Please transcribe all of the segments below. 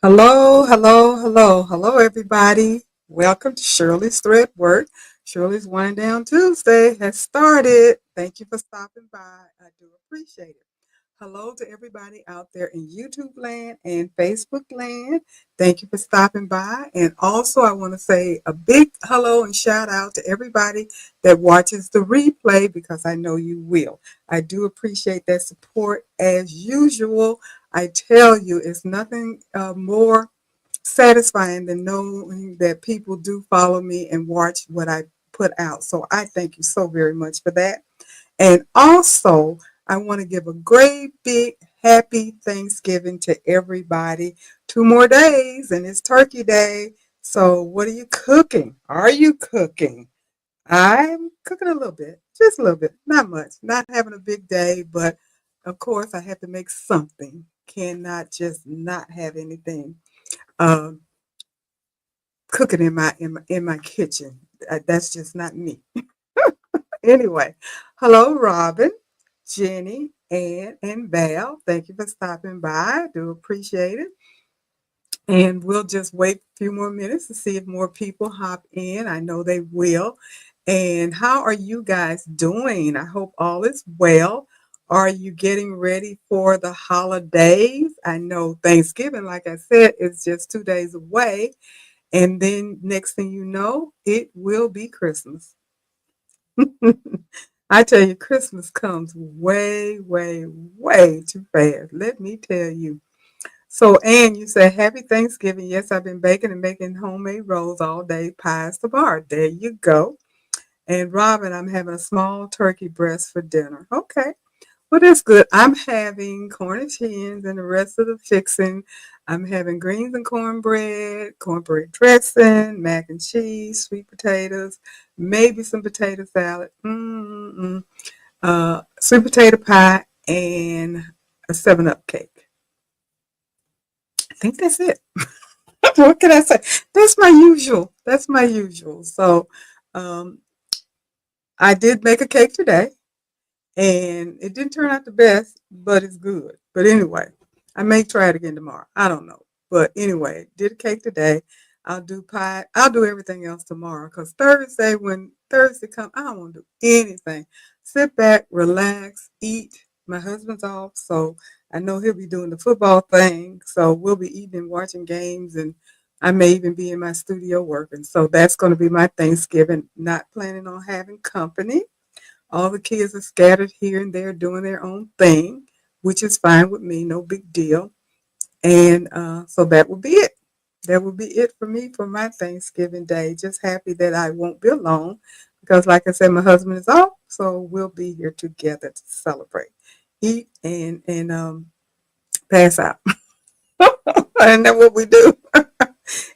Hello, hello, hello, hello, everybody. Welcome to Shirley's Thread Work. Shirley's One Down Tuesday has started. Thank you for stopping by. I do appreciate it. Hello to everybody out there in YouTube land and Facebook land. Thank you for stopping by. And also, I want to say a big hello and shout out to everybody that watches the replay because I know you will. I do appreciate that support as usual. I tell you, it's nothing more satisfying than knowing that people do follow me and watch what I put out. So I thank you so very much for that. And also, I want to give a great big happy Thanksgiving to everybody. 2 more days and it's Turkey Day. So, what are you cooking? Are you cooking? I'm cooking a little bit, just a little bit, not much. Not having a big day, but of course, I have to make something. Cannot just not have anything um, cooking in my kitchen. That's just not me. Anyway, hello, Robin, Jenny, Ann, and Val. Thank you for stopping by. I do appreciate it. And we'll just wait a few more minutes to see if more people hop in. I know they will. And how are you guys doing? I hope all is well. Are you getting ready for the holidays? I know Thanksgiving, like I said, is just 2 days away. And then next thing you know, it will be Christmas. I tell you, Christmas comes way, way, way too fast. Let me tell you. So, Ann, you said happy Thanksgiving. Yes, I've been baking and making homemade rolls all day, pies to bar. There you go. And Robin, I'm having a small turkey breast for dinner. Okay. Well, that's good. I'm having Cornish hens and the rest of the fixing. I'm having greens and cornbread dressing, mac and cheese, sweet potatoes, maybe some potato salad, sweet potato pie, and a 7-Up cake. I think that's it. What can I say? That's my usual. That's my usual. So um, I did make a cake today. And it didn't turn out the best, but it's good. But anyway, I may try it again tomorrow. I don't know. But anyway, did a cake today. I'll do pie. I'll do everything else tomorrow because Thursday, when Thursday comes, I don't want to do anything. Sit back, relax, eat. My husband's off, so I know he'll be doing the football thing. So we'll be eating and watching games, and I may even be in my studio working. So that's going to be my Thanksgiving. Not planning on having company. All the kids are scattered here and there doing their own thing, which is fine with me, no big deal. And so that will be it. That will be it for me for my Thanksgiving Day. Just happy that I won't be alone because, like I said, my husband is off, so we'll be here together to celebrate, eat, and pass out. Isn't that what we do?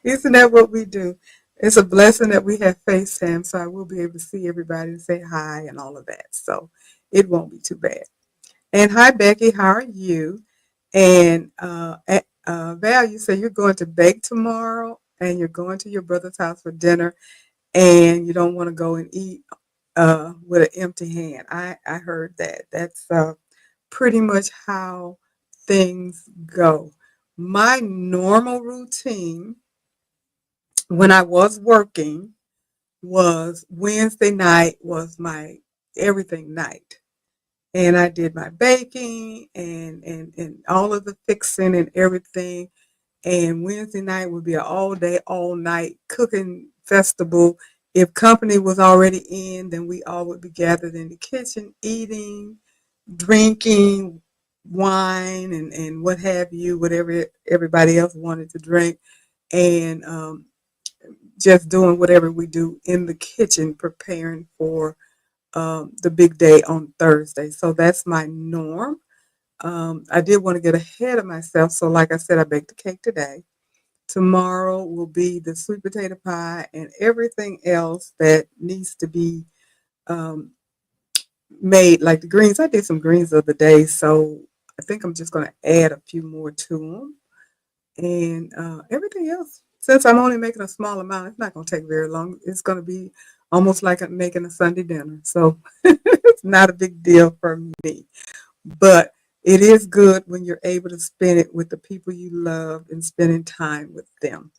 Isn't that what we do? It's a blessing that we have FaceTime, so I will be able to see everybody and say hi and all of that. So it won't be too bad. And hi, Becky. How are you? And Val, you say you're going to bake tomorrow and you're going to your brother's house for dinner and you don't want to go and eat with an empty hand. I heard that. That's pretty much how things go. My normal routine when I was working was Wednesday night was my everything night. And I did my baking and all of the fixing and everything. And Wednesday night would be an all day, all night cooking festival. If company was already in, then we all would be gathered in the kitchen eating, drinking wine and what have you, whatever everybody else wanted to drink. And just doing whatever we do in the kitchen, preparing for the big day on Thursday. So that's my norm. I did want to get ahead of myself. So, like I said, I baked the cake today. Tomorrow will be the sweet potato pie and everything else that needs to be um, made, like the greens. I did some greens the other day. So, I think I'm just going to add a few more to them. And everything else, since I'm only making a small amount, it's not going to take very long. It's going to be almost like I'm making a Sunday dinner. So it's not a big deal for me. But It is good when you're able to spend it with the people you love and spending time with them.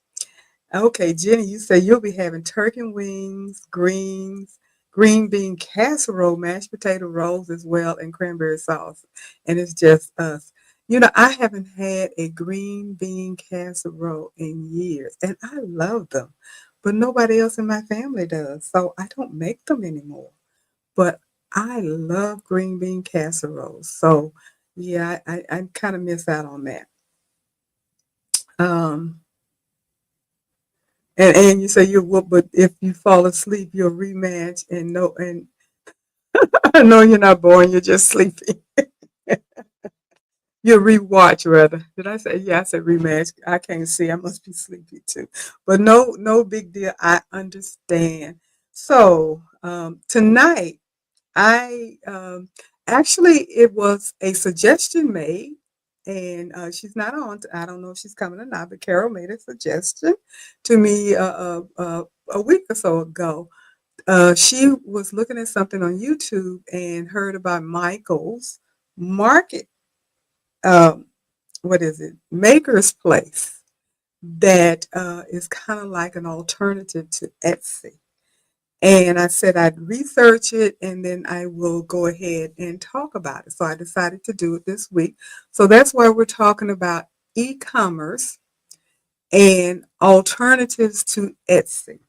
Okay, Jenny, you say you'll be having turkey wings, greens, green bean casserole, mashed potato rolls as well, and cranberry sauce. And it's just us. I haven't had a green bean casserole in years, and I love them, but nobody else in my family does. So I don't make them anymore. But I love green bean casseroles. So yeah, I kind of miss out on that. Um, and you say you will, but if you fall asleep, you'll rematch and no, and I know you're not boring, you're just sleepy. You'll rewatch rather. Did I say yeah, I said rematch. I can't see. I must be sleepy too. But no big deal. I understand. So tonight I actually it was a suggestion made, and she's not on. I don't know if she's coming or not, but Carol made a suggestion to me a week or so ago. She was looking at something on YouTube and heard about Michael's Market. Um, what is it? Maker's Place that is kind of like an alternative to Etsy. And I said I'd research it and then I will go ahead and talk about it. So I decided to do it this week. So that's why we're talking about e commerce and alternatives to Etsy.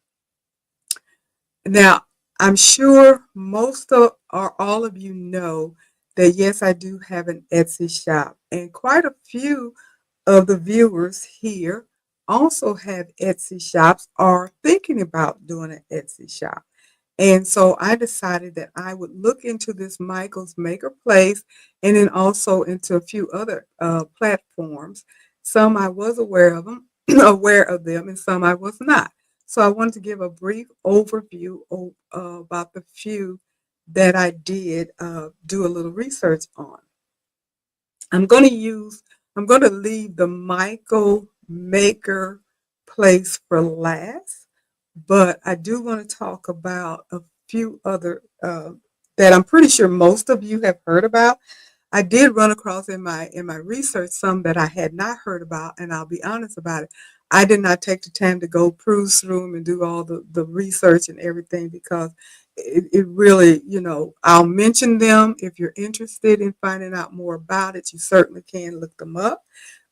Now, I'm sure most of or all of you know that yes, I do have an Etsy shop, and quite a few of the viewers here also have Etsy shops or thinking about doing an Etsy shop. And so I decided that I would look into this Michael's Maker Place and then also into a few other platforms. Some I was aware of them, aware of them, and some I was not. So I wanted to give a brief overview about the few that I did do a little research on. I'm going to use, I'm going to leave the Michael Maker Place for last, but I do want to talk about a few other that I'm pretty sure most of you have heard about. I did run across in my research some that I had not heard about, and I'll be honest about it. I did not take the time to go peruse through them and do all the research and everything because it really, I'll mention them. If you're interested in finding out more about it, you certainly can look them up.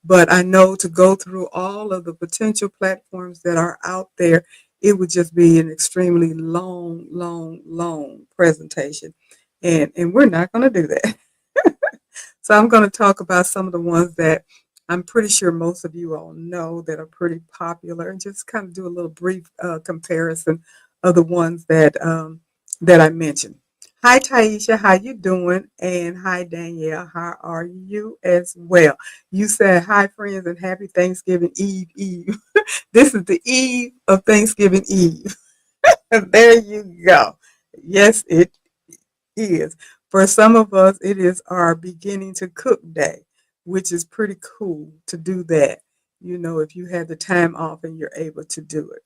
But I know to go through all of the potential platforms that are out there, it would just be an extremely long, long, long presentation. And we're not going to do that. So I'm going to talk about some of the ones that I'm pretty sure most of you all know that are pretty popular, and just kind of do a little brief comparison of the ones that I mentioned. Hi Taisha, how you doing? And hi Danielle, how are you as well? You said hi friends and happy Thanksgiving Eve. This is the eve of Thanksgiving Eve. There you go. Yes, it is. For some of us, it is our beginning to cook day, which is pretty cool to do that. If you have the time off and you're able to do it.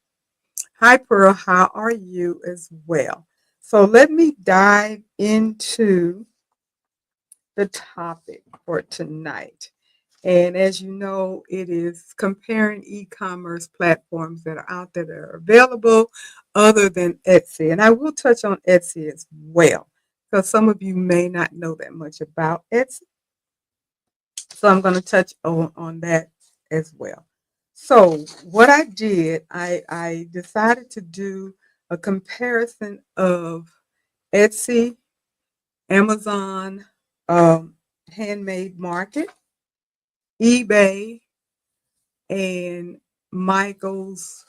Hi, Pearl. How are you as well? So let me dive into the topic for tonight. And as you know, it is comparing e-commerce platforms that are out there that are available other than Etsy. And I will touch on Etsy as well, because some of you may not know that much about Etsy. So I'm going to touch on that as well. So what I did, I decided to do a comparison of Etsy, Amazon, handmade market, eBay, and Michael's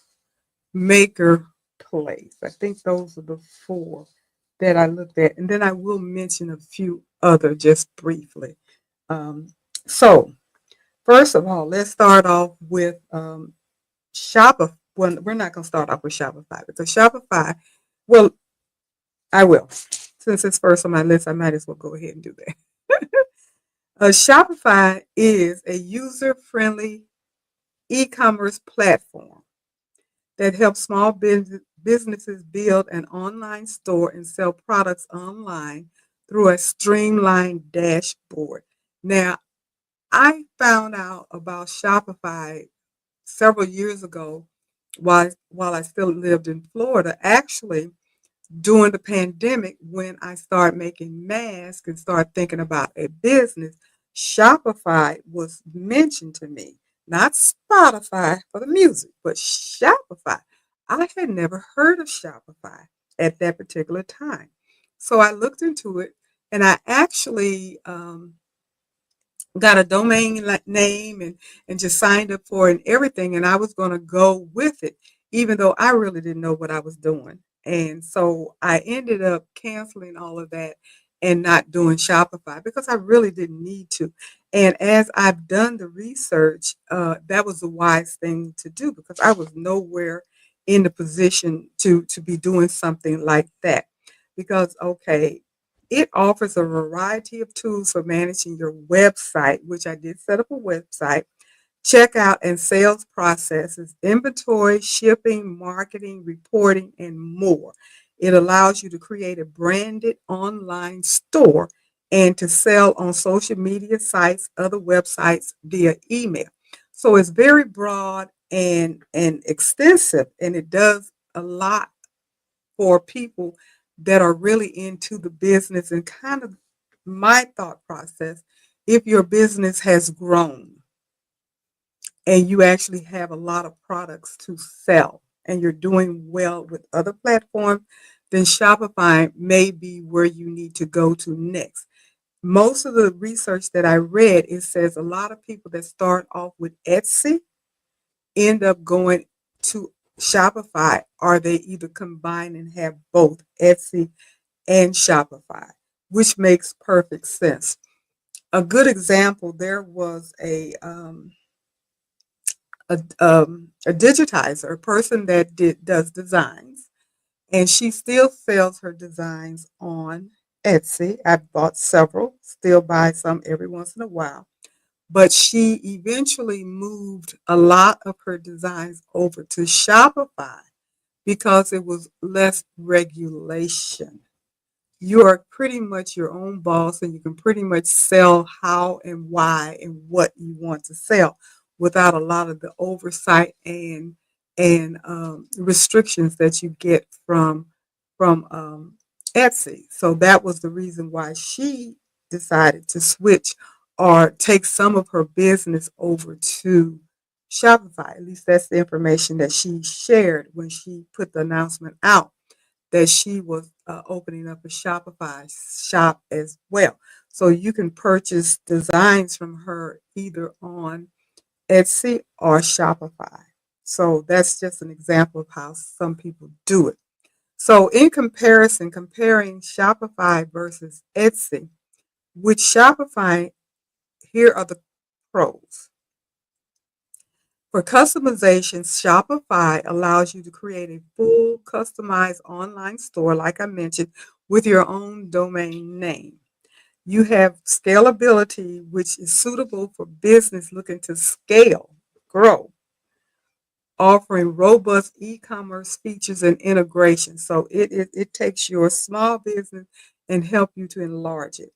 Maker Place. I think those are the four that I looked at. And then I will mention a few other just briefly. Um, so, first of all, let's start off with Shopify. Well, we're not going to start off with Shopify because Shopify, well, I will. Since it's first on my list, I might as well go ahead and do that. Shopify is a user friendly e commerce platform that helps small businesses build an online store and sell products online through a streamlined dashboard. Now, I found out about Shopify several years ago while I still lived in Florida. Actually, during the pandemic, when I started making masks and started thinking about a business, Shopify was mentioned to me. Not Spotify for the music, but Shopify. I had never heard of Shopify at that particular time. So I looked into it and I actually got a domain name and just signed up for it and everything. And I was going to go with it, even though I really didn't know what I was doing. And so I ended up canceling all of that and not doing Shopify because I really didn't need to. And as I've done the research, that was the wise thing to do because I was nowhere in the position to be doing something like that. Because, okay, it offers a variety of tools for managing your website, which I did set up a website, checkout and sales processes, inventory, shipping, marketing, reporting, and more. It allows you to create a branded online store and to sell on social media sites, other websites via email. So it's very broad and extensive, and it does a lot for people that are really into the business and kind of my thought process. If your business has grown and you actually have a lot of products to sell and you're doing well with other platforms, then Shopify may be where you need to go to next. Most of the research that I read, it says a lot of people that start off with Etsy end up going to Shopify, or they either combine and have both Etsy and Shopify, which makes perfect sense. A good example, there was a digitizer, a person that does designs, and she still sells her designs on Etsy. I've bought several, still buy some every once in a while. But she eventually moved a lot of her designs over to Shopify because it was less regulation. You are pretty much your own boss and you can pretty much sell how and why and what you want to sell without a lot of the oversight and restrictions that you get from Etsy. So that was the reason why she decided to switch or take some of her business over to Shopify. At least that's the information that she shared when she put the announcement out that she was opening up a Shopify shop as well. So you can purchase designs from her either on Etsy or Shopify. So that's just an example of how some people do it. So in comparison, comparing Shopify versus Etsy, with Shopify, here are the pros. For customization, Shopify allows you to create a full customized online store, like I mentioned, with your own domain name. You have scalability, which is suitable for business looking to scale, grow, offering robust e-commerce features and integration. So it takes your small business and help you to enlarge it.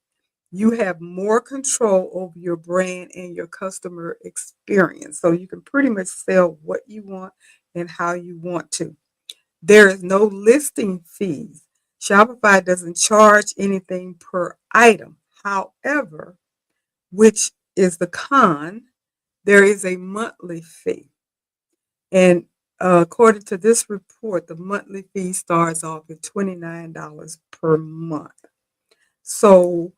You have more control over your brand and your customer experience. So you can pretty much sell what you want and how you want to. There is no listing fees. Shopify doesn't charge anything per item. However, which is the con, there is a monthly fee. And according to this report, the monthly fee starts off at $29 per month. So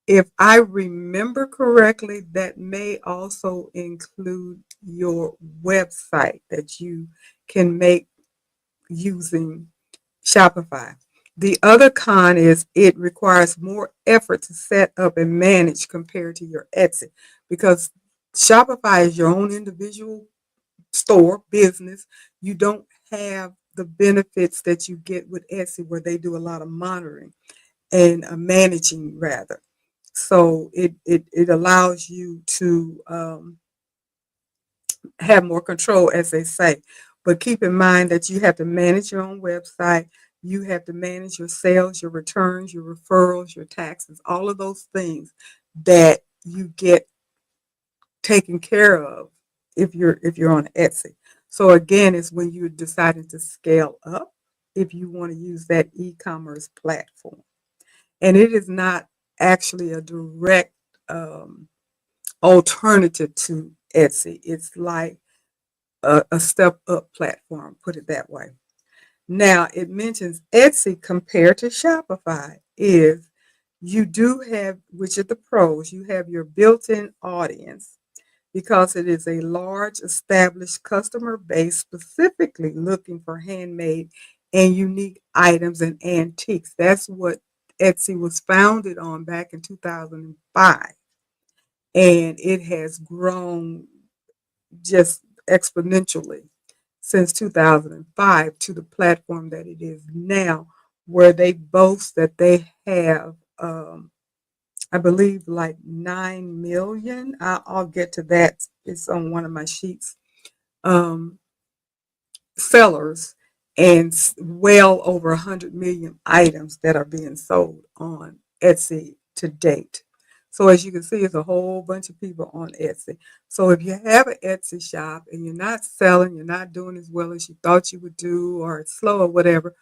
if I remember correctly, that may also include your website that you can make using Shopify. The other con is it requires more effort to set up and manage compared to your Etsy because Shopify is your own individual store business. You don't have the benefits that you get with Etsy where they do a lot of monitoring and managing rather. So it allows you to have more control, as they say. But keep in mind that you have to manage your own website. You have to manage your sales, your returns, your referrals, your taxes, all of those things that you get taken care of if you're on Etsy. So again, it's when you're deciding to scale up if you want to use that e-commerce platform. And it is not actually a direct um, alternative to Etsy. It's like a step up platform, put it that way. Now, it mentions Etsy compared to Shopify is you do have, which are the pros, you have your built in audience because it is a large established customer base specifically looking for handmade and unique items and antiques. That's what Etsy was founded on back in 2005. And it has grown just exponentially since 2005 to the platform that it is now, where they boast that they have, I believe, like 9 million. I'll get to that. It's on one of my sheets. Um, Sellers and well over 100 million items that are being sold on Etsy to date. So as you can see, it's a whole bunch of people on Etsy. So if you have an Etsy shop and you're not selling, you're not doing as well as you thought you would do, or it's slow or whatever,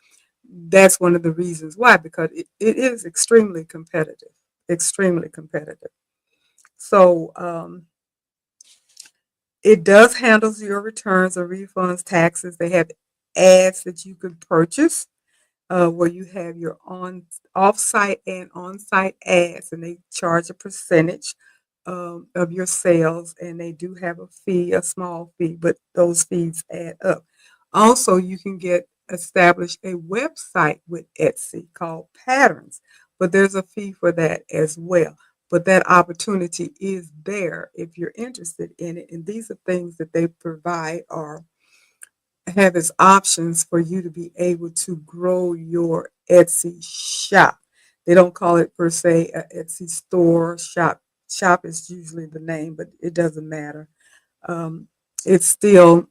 that's one of the reasons why, because it is extremely competitive, extremely competitive. So it does handle your returns or refunds, taxes. They have ads that you can purchase where you have your on off-site and on-site ads, and they charge a percentage of your sales, and they do have a fee, a small fee, but those fees add up. Also, you can get establish a website with Etsy called Patterns, but there's a fee for that as well. But that opportunity is there if you're interested in it, and these are things that they provide or have as options for you to be able to grow your Etsy shop. They don't call it per se a Etsy store shop. Shop is usually the name, but it doesn't matter. Um, it's still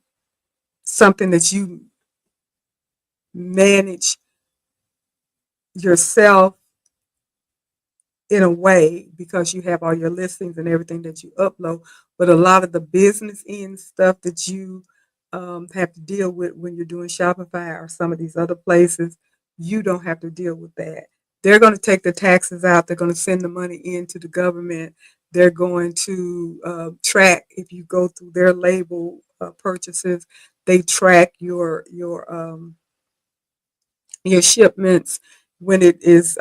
something that you manage yourself in a way because you have all your listings and everything that you upload. But a lot of the business end stuff that you have to deal with when you're doing Shopify or some of these other places, you don't have to deal with that. They're going to take the taxes out. They're going to send the money into the government. They're going to track if you go through their label purchases. They track your shipments when it is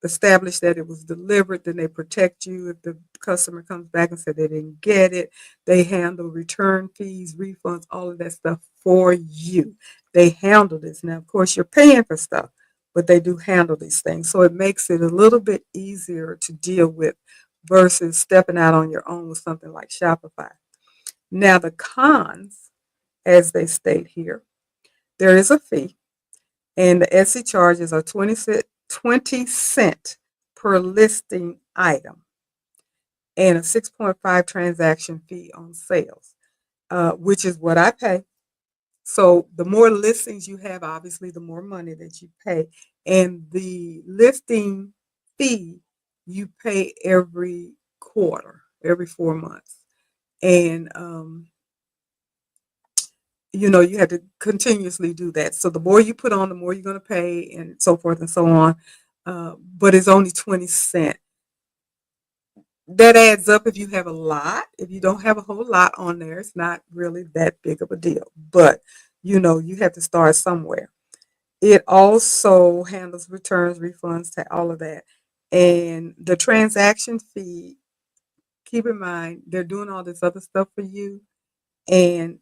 established that it was delivered. Then they protect you if the customer comes back and said they didn't get it. They handle return fees, refunds, all of that stuff for you. They handle this. Now, of course, you're paying for stuff, but they do handle these things. So it makes it a little bit easier to deal with versus stepping out on your own with something like Shopify. Now, the cons, as they state here, there is a fee, and the Etsy charges are 20 cent per listing item and a 6.5 transaction fee on sales, which is what I pay. So the more listings you have, obviously, the more money that you pay. And the listing fee you pay every quarter, every 4 months. And you have to continuously do that. So the more you put on, the more you're going to pay, and so forth and so on. But it's only 20 cents. That adds up if you have a lot. If you don't have a whole lot on there, it's not really that big of a deal. But you have to start somewhere. It also handles returns, refunds, all of that. And the transaction fee, keep in mind, they're doing all this other stuff for you. And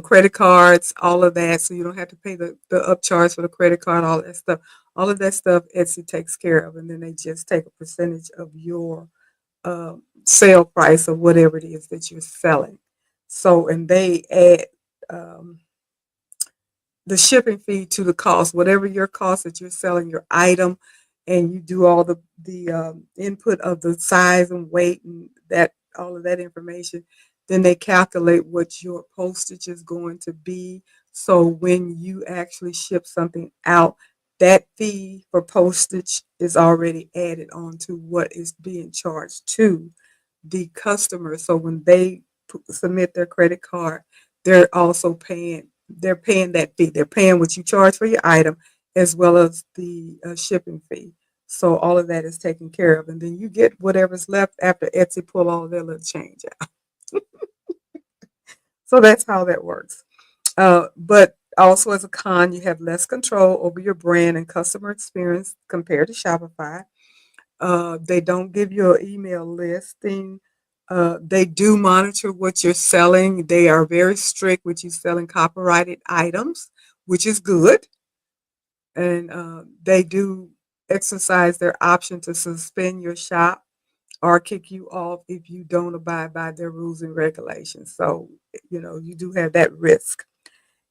credit cards, all of that. So you don't have to pay the upcharge for the credit card, all that stuff. All of that stuff Etsy takes care of. And then they just take a percentage of your sale price of whatever it is that you're selling. So, and they add um, the shipping fee to the cost, whatever your cost that you're selling your item, and you do all the input of the size and weight and that all of that information. Then they calculate what your postage is going to be. So when you actually ship something out, that fee for postage is already added on to what is being charged to the customer. So when they submit their credit card, they're paying that fee. They're paying what you charge for your item as well as the shipping fee. So all of that is taken care of, and then you get whatever's left after Etsy pull all their little change out. So that's how that works. But also as a con, you have less control over your brand and customer experience compared to Shopify. They don't give you an email listing. They do monitor what you're selling. They are very strict with you selling copyrighted items, which is good. And they do exercise their option to suspend your shop or kick you off if you don't abide by their rules and regulations. So, you do have that risk.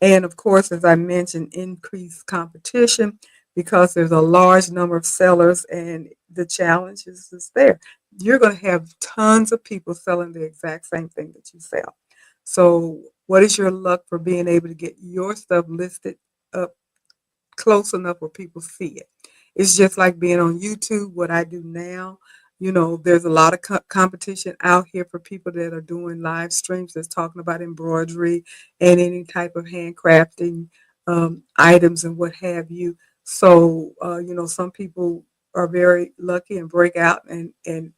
And of course, as I mentioned, increased competition because there's a large number of sellers and the challenge is there. You're going to have tons of people selling the exact same thing that you sell. So, what is your luck for being able to get your stuff listed up close enough where people see it? It's just like being on YouTube, what I do now. There's a lot of competition out here for people that are doing live streams that's talking about embroidery and any type of handcrafting items and what have you. So, some people are very lucky and break out and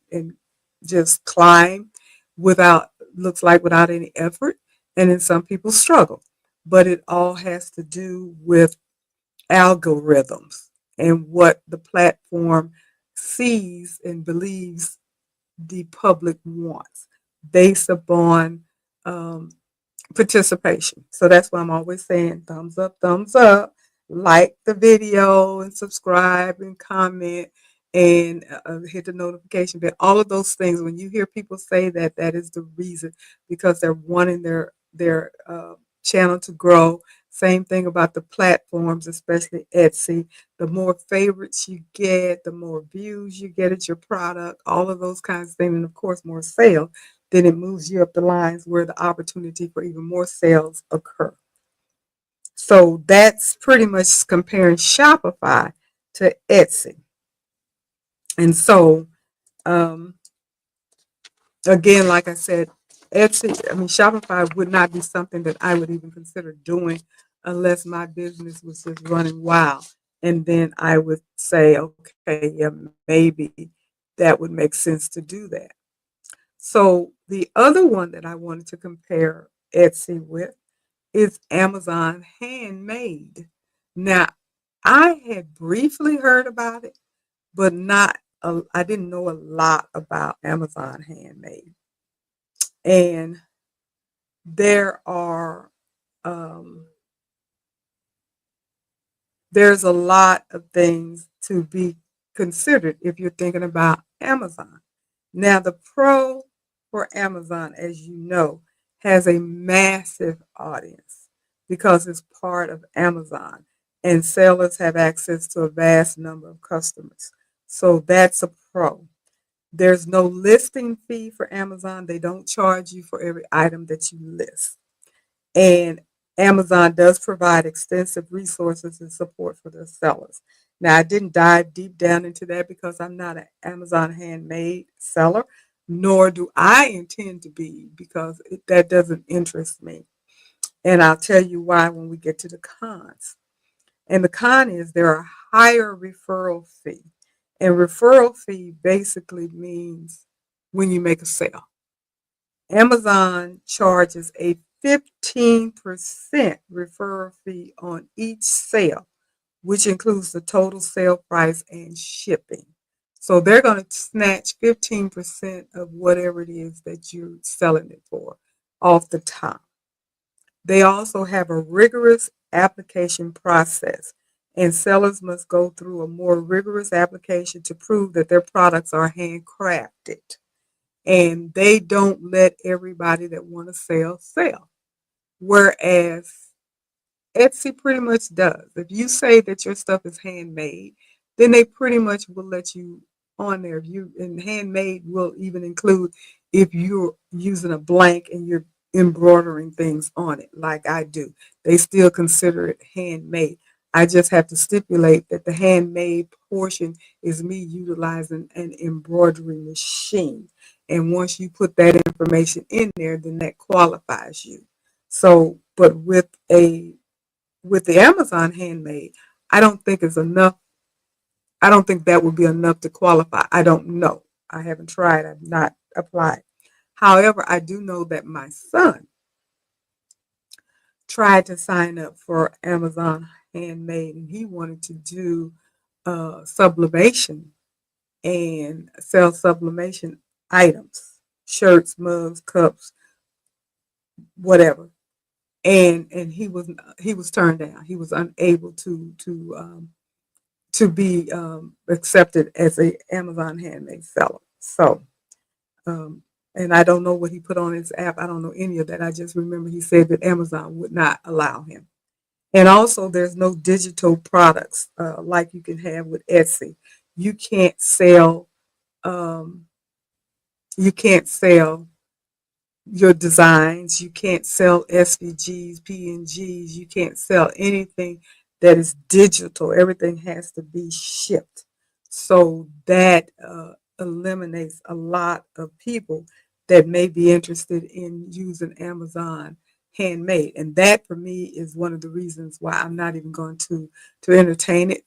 just climb without, looks like without any effort. And then some people struggle. But it all has to do with algorithms and what the platform sees and believes the public wants based upon um, participation. So that's why I'm always saying thumbs up, like the video and subscribe and comment and hit the notification bell. All of those things. When you hear people say that, that is the reason, because they're wanting their channel to grow. Same thing about the platforms, especially Etsy. The more favorites you get, the more views you get at your product, all of those kinds of things, and of course more sales, then it moves you up the lines where the opportunity for even more sales occur. So that's pretty much comparing Shopify to Etsy. And so, um, again, like I said, Shopify would not be something that I would even consider doing unless my business was just running wild. And then I would say, okay, yeah, maybe that would make sense to do that. So the other one that I wanted to compare Etsy with is Amazon Handmade. Now, I had briefly heard about it, but I didn't know a lot about Amazon Handmade. And there are um, there's a lot of things to be considered if you're thinking about Amazon. Now, the pro for Amazon, as you know, has a massive audience because it's part of Amazon, and sellers have access to a vast number of customers. So that's a pro. There's no listing fee for Amazon. They don't charge you for every item that you list. And Amazon does provide extensive resources and support for their sellers. Now, I didn't dive deep down into that because I'm not an Amazon handmade seller, nor do I intend to be, because that doesn't interest me. And I'll tell you why when we get to the cons. And the con is there are higher referral fee. And referral fee basically means when you make a sale. Amazon charges a 15% referral fee on each sale, which includes the total sale price and shipping. So they're going to snatch 15% of whatever it is that you're selling it for off the top. They also have a rigorous application process, and sellers must go through a more rigorous application to prove that their products are handcrafted. And they don't let everybody that want to sell. Whereas Etsy pretty much does. If you say that your stuff is handmade, then they pretty much will let you on there. And handmade will even include if you're using a blank and you're embroidering things on it, like I do. They still consider it handmade. I just have to stipulate that the handmade portion is me utilizing an embroidery machine. And once you put that information in there, then that qualifies you. So, but with the Amazon handmade, I don't think it's enough. I don't think that would be enough to qualify. I don't know. I haven't tried. I've not applied. However, I do know that my son tried to sign up for Amazon handmade, and he wanted to do sublimation and sell sublimation items, shirts, mugs, cups, whatever. And he was turned down. He was unable to be accepted as a Amazon handmade seller. So, um, and I don't know what he put on his app. I don't know any of that. I just remember he said that Amazon would not allow him. And also, there's no digital products like you can have with Etsy. You can't sell. Um, you can't sell your designs. You can't sell SVGs, PNGs. You can't sell anything that is digital. Everything has to be shipped. So that eliminates a lot of people that may be interested in using Amazon handmade. And that for me is one of the reasons why I'm not even going to entertain it.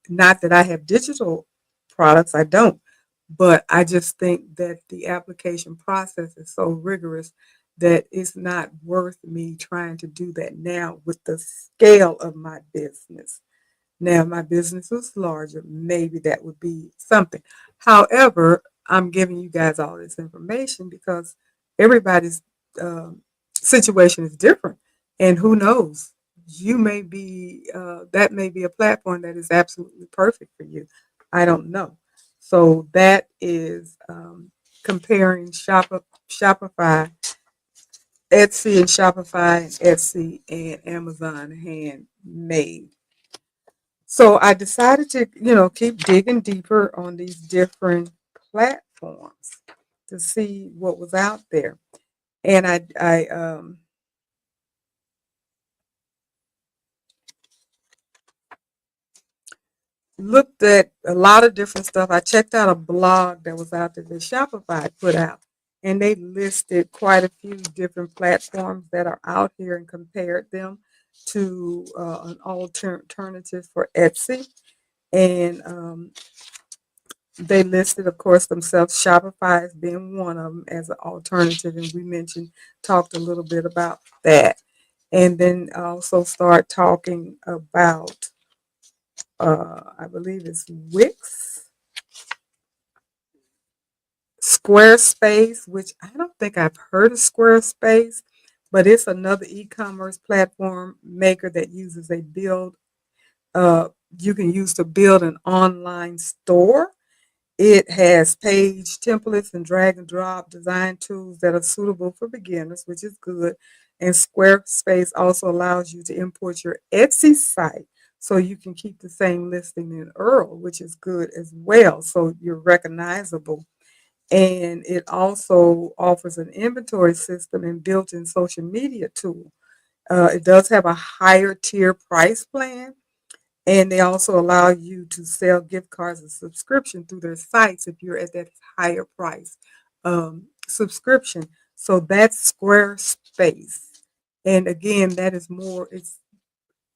Not that I have digital products, I don't. But I just think that the application process is so rigorous that it's not worth me trying to do that now with the scale of my business. Now, if my business was larger, maybe that would be something. However, I'm giving you guys all this information because everybody's situation is different. And who knows? You may be, that may be a platform that is absolutely perfect for you. I don't know. So that is comparing Shopify, Etsy and Shopify and Etsy and Amazon handmade. So I decided to, keep digging deeper on these different platforms to see what was out there. And I looked at a lot of different stuff. I checked out a blog that was out there that Shopify put out, and they listed quite a few different platforms that are out here and compared them to an alternative for Etsy. And they listed, of course, themselves, Shopify as being one of them as an alternative. And we talked a little bit about that. And then also start talking about, I believe it's Wix, Squarespace, which I don't think I've heard of Squarespace, but it's another e-commerce platform maker that uses a build, uh, you can use to build an online store. It has page templates and drag and drop design tools that are suitable for beginners, which is good. And Squarespace also allows you to import your Etsy site so you can keep the same listing in URL, which is good as well. So you're recognizable. And it also offers an inventory system and built-in social media tool. It does have a higher tier price plan, and they also allow you to sell gift cards and subscription through their sites if you're at that higher price subscription. So that's Squarespace. And again, that is more, it's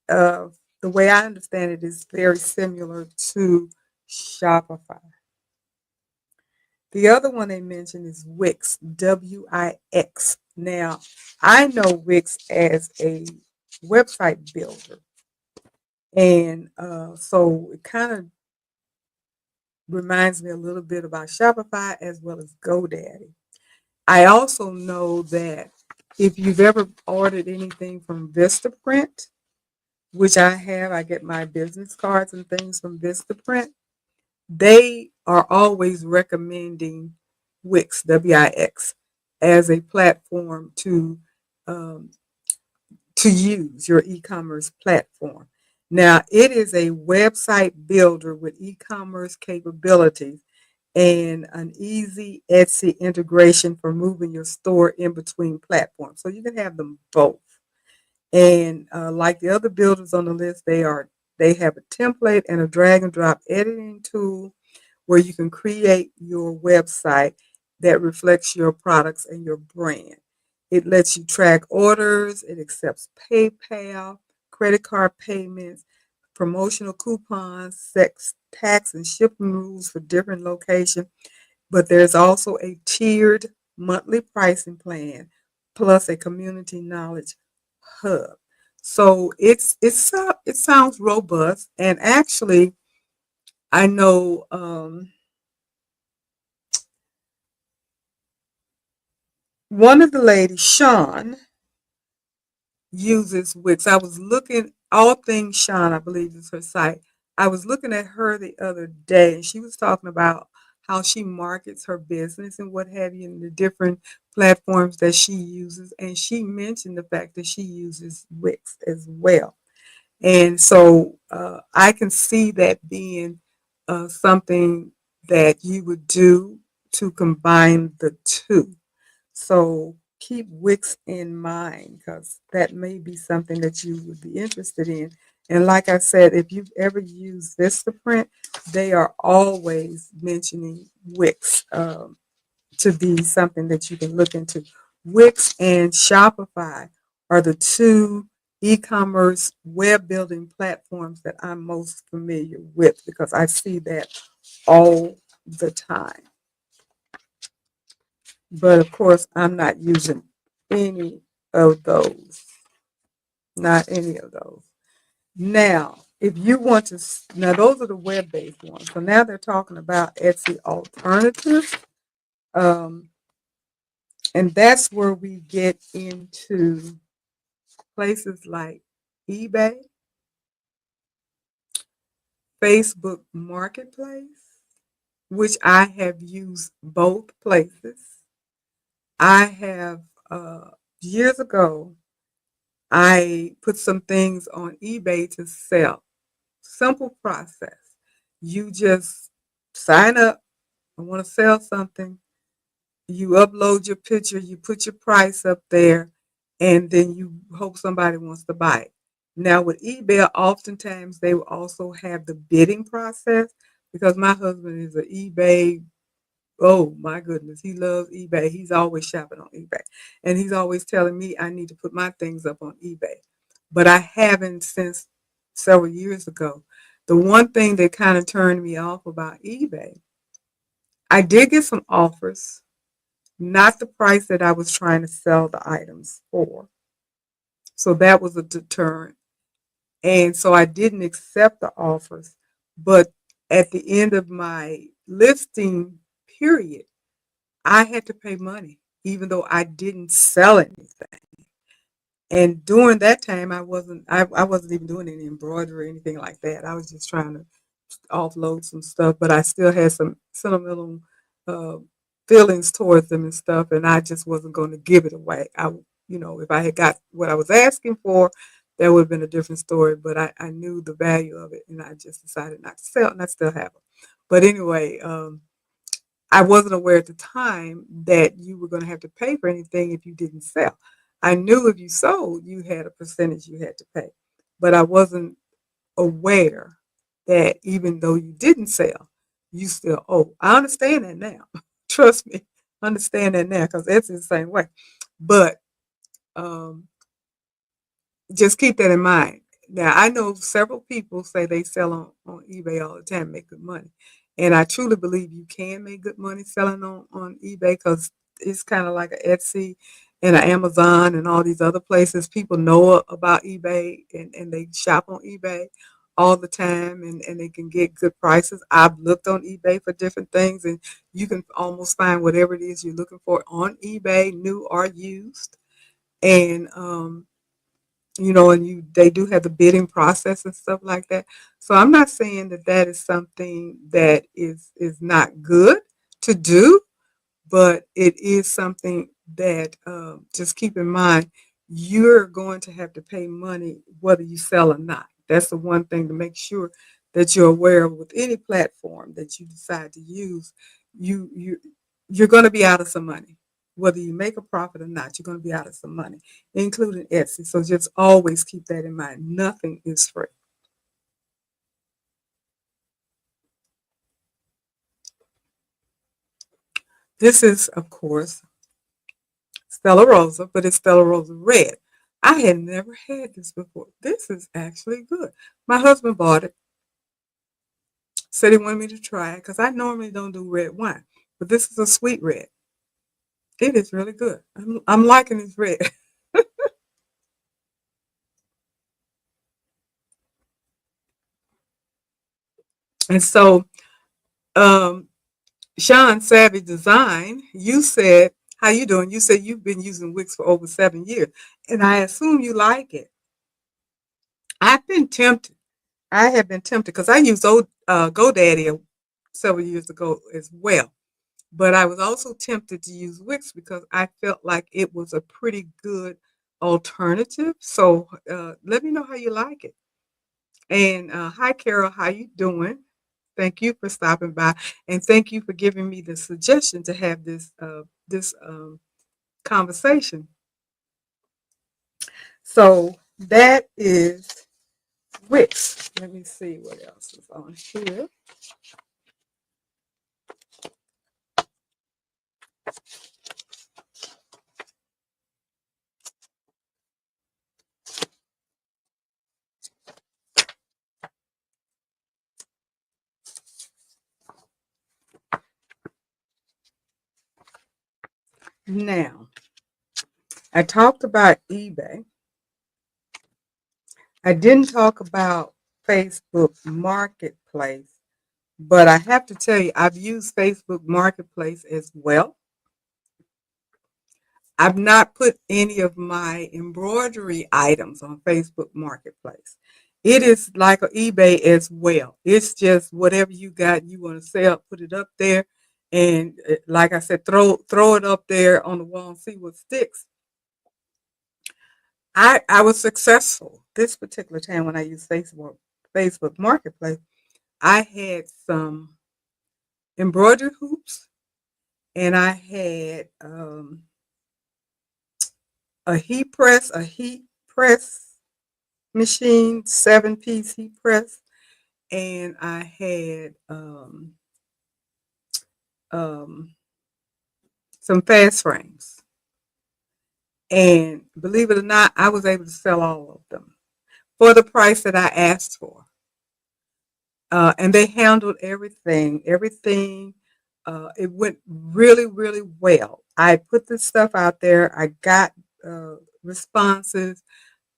uh, the way I understand it is very similar to Shopify. The other one they mentioned is Wix, Wix. Now, I know Wix as a website builder. And so it kind of reminds me a little bit about Shopify as well as GoDaddy. I also know that if you've ever ordered anything from Vistaprint, which I have, I get my business cards and things from Vistaprint. They are always recommending Wix, Wix, as a platform um, to use your e-commerce platform. Now, it is a website builder with e-commerce capabilities and an easy Etsy integration for moving your store in between platforms. So you can have them both. And like the other builders on the list, They have a template and a drag and drop editing tool where you can create your website that reflects your products and your brand. It lets you track orders, it accepts PayPal, credit card payments, promotional coupons, sex, tax, and shipping rules for different locations. But there's also a tiered monthly pricing plan plus a community knowledge hub. So it sounds robust, and actually, I know one of the ladies, Sean, uses Wix. I was looking, all things Sean, I believe is her site. I was looking at her the other day, and she was talking about how she markets her business and what have you, and the different platforms that she uses. And she mentioned the fact that she uses Wix as well. And so I can see that being something that you would do to combine the two. So keep Wix in mind because that may be something that you would be interested in. And like I said, if you've ever used Vistaprint, they are always mentioning Wix to be something that you can look into. Wix and Shopify are the two e-commerce web building platforms that I'm most familiar with because I see that all the time. But of course, I'm not using any of those. Not any of those. Now, if you want to, now those are the web-based ones. So now they're talking about Etsy alternatives. Um, and that's where we get into places like eBay, Facebook Marketplace, which I have used both places. I have, years ago, I put some things on eBay to sell. Simple process. You just sign up. I want to sell something. You upload your picture, you put your price up there, and then you hope somebody wants to buy it. Now, with eBay, oftentimes they will also have the bidding process because my husband is an eBay. Oh my goodness, he loves eBay. He's always shopping on eBay. And he's always telling me I need to put my things up on eBay. But I haven't since several years ago. The one thing that kind of turned me off about eBay, I did get some offers, not the price that I was trying to sell the items for. So that was a deterrent. And so I didn't accept the offers. But at the end of my listing period, I had to pay money, even though I didn't sell anything. And during that time, I wasn't even doing any embroidery or anything like that. I was just trying to offload some stuff, but I still had some sentimental uh, feelings towards them and stuff, and I just wasn't going to give it away. If I had got what I was asking for, that would have been a different story. But I knew the value of it, and I just decided not to sell, and I still have them. But anyway, I wasn't aware at the time that you were going to have to pay for anything if you didn't sell. I knew if you sold, you had a percentage you had to pay, but I wasn't aware that even though you didn't sell, you still owe. I understand that now. Trust me, I understand that now because it's the same way. But um, just keep that in mind. Now, I know several people say they sell on eBay all the time, make good money. And I truly believe you can make good money selling on eBay because it's kind of like an Etsy and an Amazon and all these other places. People know about eBay and they shop on eBay all the time and they can get good prices. I've looked on eBay for different things and you can almost find whatever it is you're looking for on eBay, new or used. And and they do have the bidding process and stuff like that. So I'm not saying that that is something that is not good to do, but it is something that just keep in mind you're going to have to pay money whether you sell or not. That's the one thing to make sure that you're aware of with any platform that you decide to use. You're going to be out of some money. Whether you make a profit or not, you're going to be out of some money, including Etsy. So just always keep that in mind. Nothing is free. This is, of course, Stella Rosa, but it's Stella Rosa Red. I had never had this before. This is actually good. My husband bought it, said he wanted me to try it because I normally don't do red wine, but this is a sweet red. It is really good. I'm liking this red. And so, um, Sean Savage Design, you said, how you doing? You said you've been using Wix for over 7 years, and I assume you like it. I've been tempted. I have been tempted because I used GoDaddy several years ago as well. But I was also tempted to use Wix because I felt like it was a pretty good alternative. So let me know how you like it. And hi, Carol, how you doing? Thank you for stopping by, and thank you for giving me the suggestion to have this conversation. So that is Wix. Let me see what else is on here. Now, I talked about eBay. I didn't talk about Facebook Marketplace, but I have to tell you, I've used Facebook Marketplace as well. I've not put any of my embroidery items on Facebook Marketplace. It is like an eBay as well. It's just whatever you got, you want to sell, put it up there, and like I said, throw it up there on the wall and see what sticks. I was successful this particular time when I used Facebook Marketplace. I had some embroidery hoops, and I had a heat press machine, 7-piece heat press, and I had um, some fast frames. And believe it or not, I was able to sell all of them for the price that I asked for. And they handled everything. Everything. It went really, really well. I put this stuff out there. I got responses.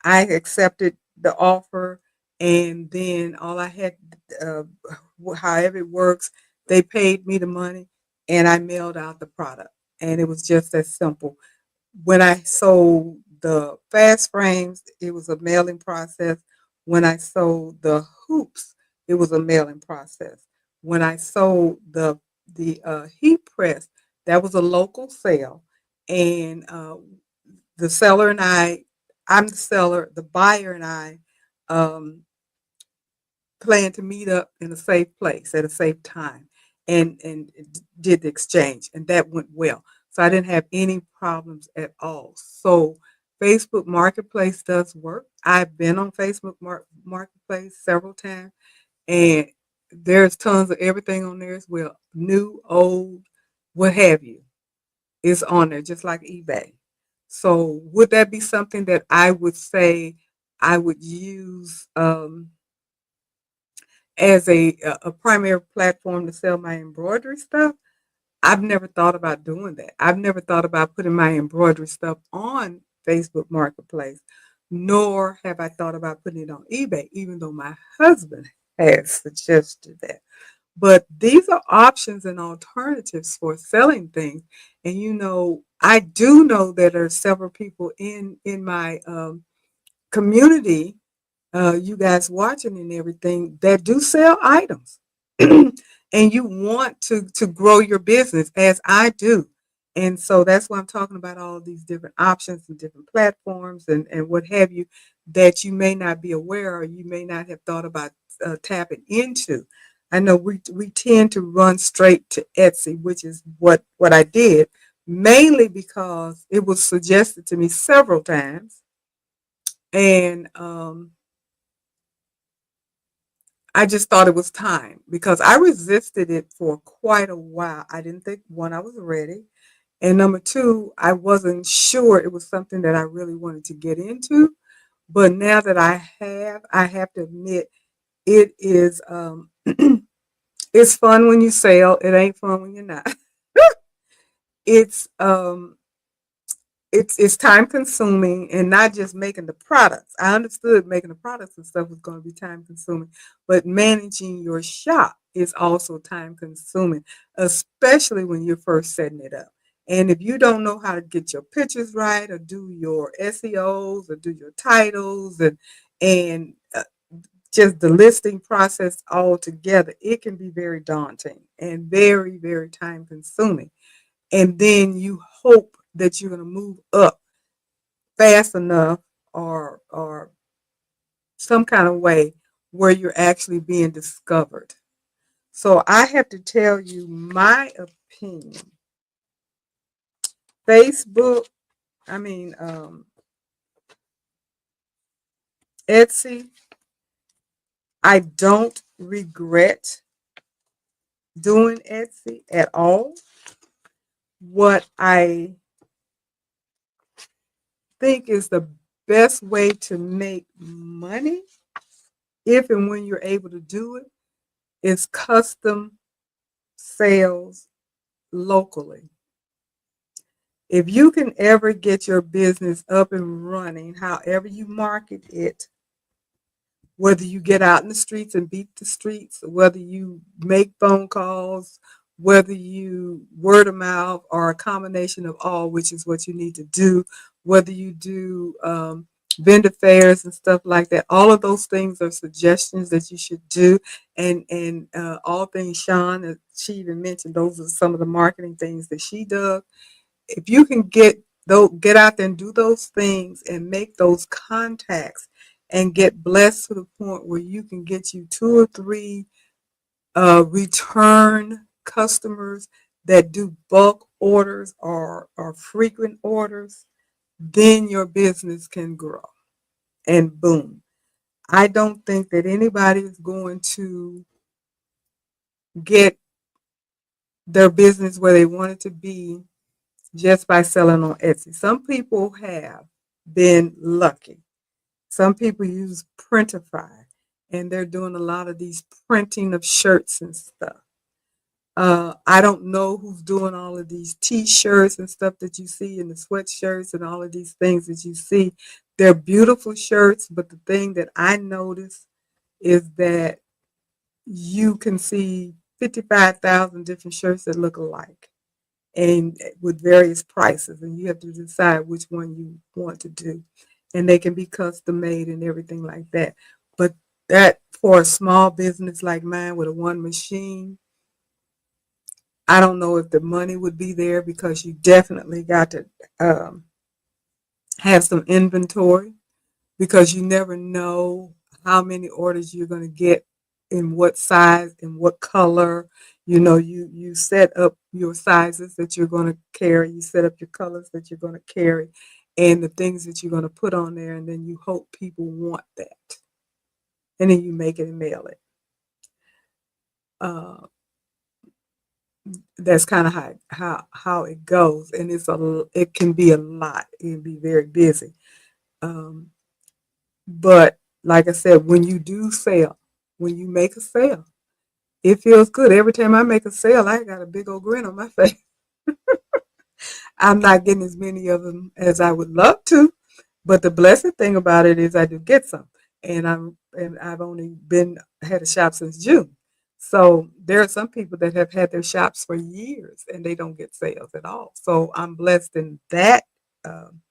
I accepted the offer, and then all I had, uh, however it works, they paid me the money, and I mailed out the product, and it was just as simple. When I sold the fast frames, it was a mailing process. When I sold the hoops, it was a mailing process. When I sold the heat press, that was a local sale, and the seller and I'm the seller, the buyer and I um, plan to meet up in a safe place at a safe time and did the exchange, and that went well. So I didn't have any problems at all. So Facebook Marketplace does work. I've been on Facebook Marketplace several times, and there's tons of everything on there as well, new, old, what have you, is on there, just like eBay. So would that be something that I would say I would use as a primary platform to sell my embroidery stuff? I've never thought about doing that. I've never thought about putting my embroidery stuff on Facebook Marketplace, nor have I thought about putting it on eBay, even though my husband has suggested that. But these are options and alternatives for selling things. And I do know that there are several people in my community, you guys watching and everything, that do sell items. And you want to grow your business as I do. And so that's why I'm talking about all of these different options and different platforms and what have you that you may not be aware or you may not have thought about tapping into. I know we tend to run straight to Etsy, which is what I did, mainly because it was suggested to me several times. And I just thought it was time because I resisted it for quite a while. I didn't think, one, I was ready. And number two, I wasn't sure it was something that I really wanted to get into. But now that I have to admit it is it's fun when you sell. It ain't fun when you're not. it's um it's time consuming, and not just making the products. I understood making the products and stuff was going to be time consuming, but managing your shop is also time consuming, especially when you're first setting it up. And if you don't know how to get your pictures right, or do your SEOs, or do your titles, and just the listing process all together, it can be very daunting and very, very time consuming. And then you hope that you're going to move up fast enough, or some kind of way where you're actually being discovered. So I have to tell you my opinion. Facebook, I mean, Etsy, I don't regret doing Etsy at all. What I think is the best way to make money, if and when you're able to do it, is custom sales locally. If you can ever get your business up and running, however you market it, whether you get out in the streets and beat the streets, whether you make phone calls, whether you word of mouth, or a combination of all, which is what you need to do, whether you do vendor fairs and stuff like that, all of those things are suggestions that you should do. And all things Sean, as she even mentioned, those are some of the marketing things that she does. If you can get out there and do those things and make those contacts and get blessed to the point where you can get you two or three return customers that do bulk orders, or frequent orders, then your business can grow. And boom. I don't think that anybody is going to get their business where they want it to be just by selling on Etsy. Some people have been lucky. Some people use Printify, and they're doing a lot of these printing of shirts and stuff. I don't know who's doing all of these T-shirts and stuff that you see, and the sweatshirts and all of these things that you see. They're beautiful shirts, but the thing that I notice is that you can see 55,000 different shirts that look alike, and with various prices, and you have to decide which one you want to do. And they can be custom made and everything like that. But that, for a small business like mine with a one machine, I don't know if the money would be there, because you definitely got to um, have some inventory, because you never know how many orders you're going to get, in what size, in what color. You set up your sizes that you're going to carry, you set up your colors that you're going to carry, and the things that you're going to put on there, and then you hope people want that, and then you make it and mail it. Uh, that's kind of how it goes, and it can be a lot. It can be very busy. Um, but like I said, when you do sell, when you make a sale, it feels good. Every time I make a sale, I got a big old grin on my face. I'm not getting as many of them as I would love to, but the blessed thing about it is I do get some, and I've only been had a shop since June. So there are some people that have had their shops for years and they don't get sales at all. So I'm blessed in that um,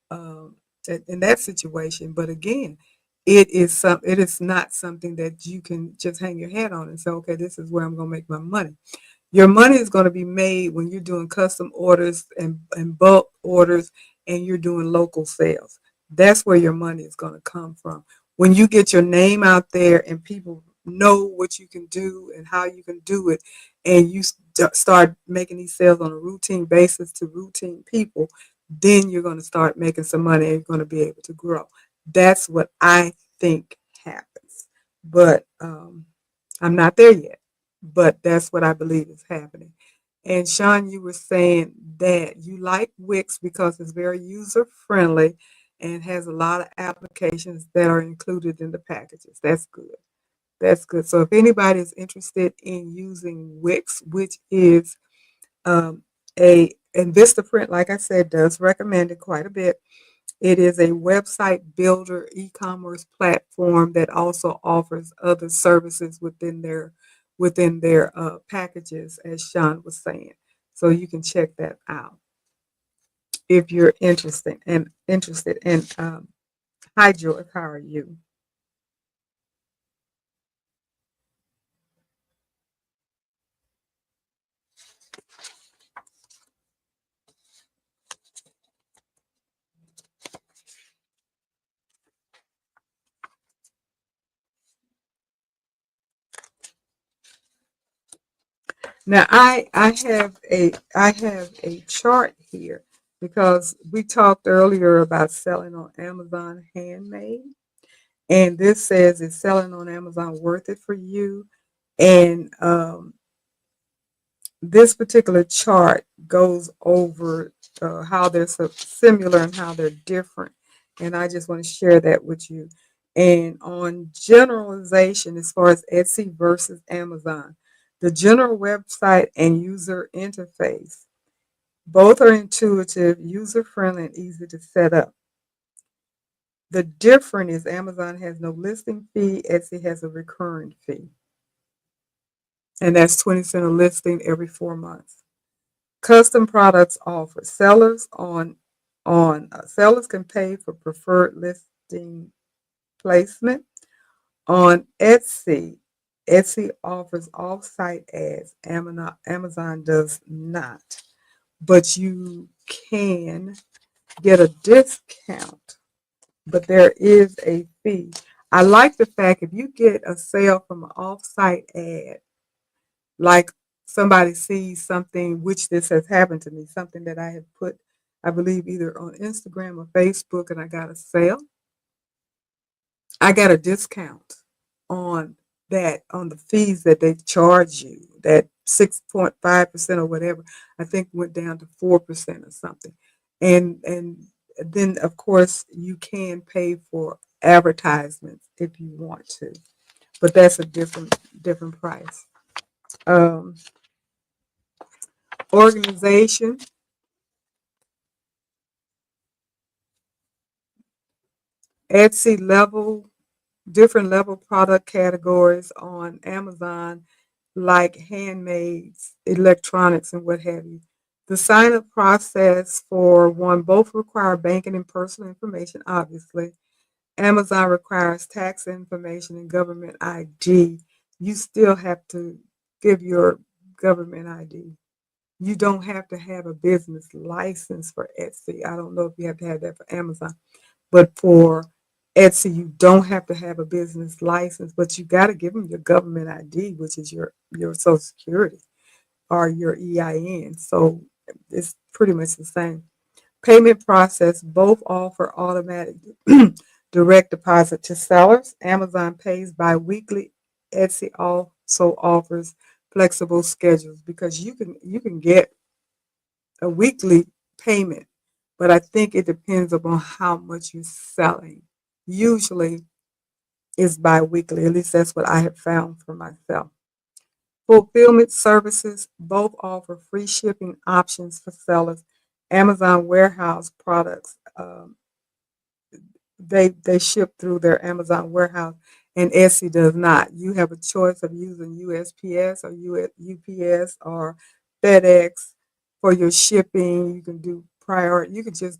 um, in that situation. But again, it is not something that you can just hang your head on and say, okay, this is where I'm going to make my money. Your money is going to be made when you're doing custom orders and bulk orders, and you're doing local sales. That's where your money is going to come from. When you get your name out there and people know what you can do and how you can do it, and you start making these sales on a routine basis to routine people, then you're going to start making some money, and you're going to be able to grow. That's what I think happens. but I'm not there yet. But that's what I believe is happening. And Sean, you were saying that you like Wix because it's very user friendly and has a lot of applications that are included in the packages. That's good. That's good. So if anybody is interested in using Wix, which is um, and Vistaprint, like I said, does recommend it quite a bit. It is a website builder e-commerce platform that also offers other services within their packages, as Sean was saying. So you can check that out if you're interested. And hi, George, how are you? Now I have a chart here because we talked earlier about selling on Amazon handmade, and this says is selling on Amazon worth it for you? And this particular chart goes over how they're so similar and how they're different, and I just want to share that with you. And on generalization, as far as Etsy versus Amazon, the general website and user interface both are intuitive, user friendly, and easy to set up. The difference is Amazon has no listing fee, Etsy has a recurring fee, and that's 20 cents a listing every 4 months. Custom products offer sellers can pay for preferred listing placement on Etsy. Etsy offers off-site ads. Amazon does not, but you can get a discount. But there is a fee. I like the fact if you get a sale from an off-site ad, like somebody sees something, which this has happened to me, something that I have put, I believe, either on Instagram or Facebook, and I got a sale. I got a discount on that, on the fees that they charge you, that 6.5% or whatever, I think went down to 4% or something. And then of course you can pay for advertisements if you want to, but that's a different price. Um, Organization, Etsy level, different level product categories on Amazon, like handmaids, electronics, and what have you. The sign up process for one both require banking and personal information, obviously. Amazon requires tax information and government ID. You still have to give your government ID. You don't have to have a business license for Etsy. I don't know if you have to have that for Amazon, but for Etsy, you don't have to have a business license, but you got to give them your government ID, which is your Social Security or your EIN. So it's pretty much the same. Payment process, both offer automatic direct deposit to sellers. Amazon pays bi-weekly. Etsy also offers flexible schedules because you can get a weekly payment, but I think it depends upon how much you're selling. Usually it's bi-weekly, at least that's what I have found for myself. Fulfillment services both offer free shipping options for sellers. Amazon warehouse products, they ship through their Amazon warehouse, and Etsy does not. You have a choice of using USPS or UPS or FedEx for your shipping. You can do prior. You can just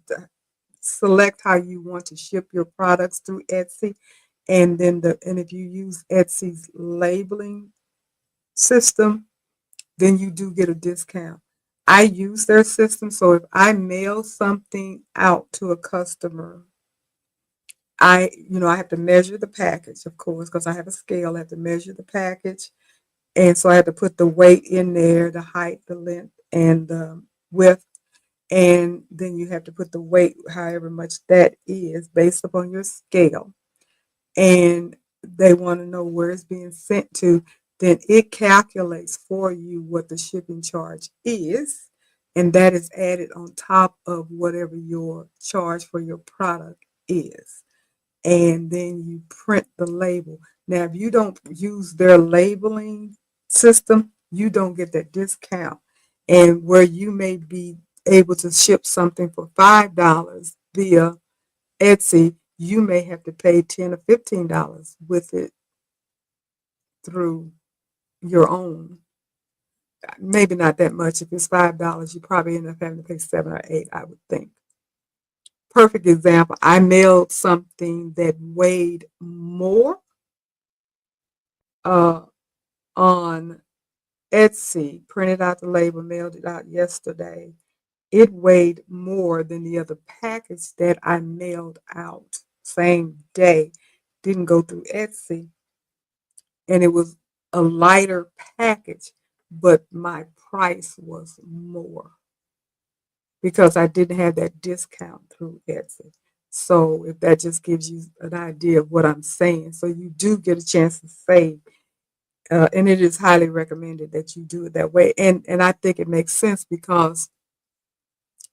select how you want to ship your products through Etsy, and and if you use Etsy's labeling system, then you do get a discount. I use their system, so if I mail something out to a customer, I have to measure the package, of course, because I have a scale. I have to measure the package, and so I have to put the weight in there, the height, the length, and the width, and then you have to put the weight, however much that is, based upon your scale. And they want to know where it's being sent to, then it calculates for you what the shipping charge is, and that is added on top of whatever your charge for your product is. And then you print the label. Now, if you don't use their labeling system, you don't get that discount. And where you may be able to ship something for $5 via Etsy, you may have to pay $10 or $15 with it through your own. Maybe not that much. If it's $5, you probably end up having to pay 7 or 8, I would think. Perfect example. I mailed something that weighed more uh, on Etsy, printed out the label, mailed it out yesterday. It weighed more than the other package that I mailed out same day. Didn't go through Etsy, and it was a lighter package, but my price was more because I didn't have that discount through Etsy. So if that just gives you an idea of what I'm saying, so you do get a chance to save, and it is highly recommended that you do it that way. And I think it makes sense because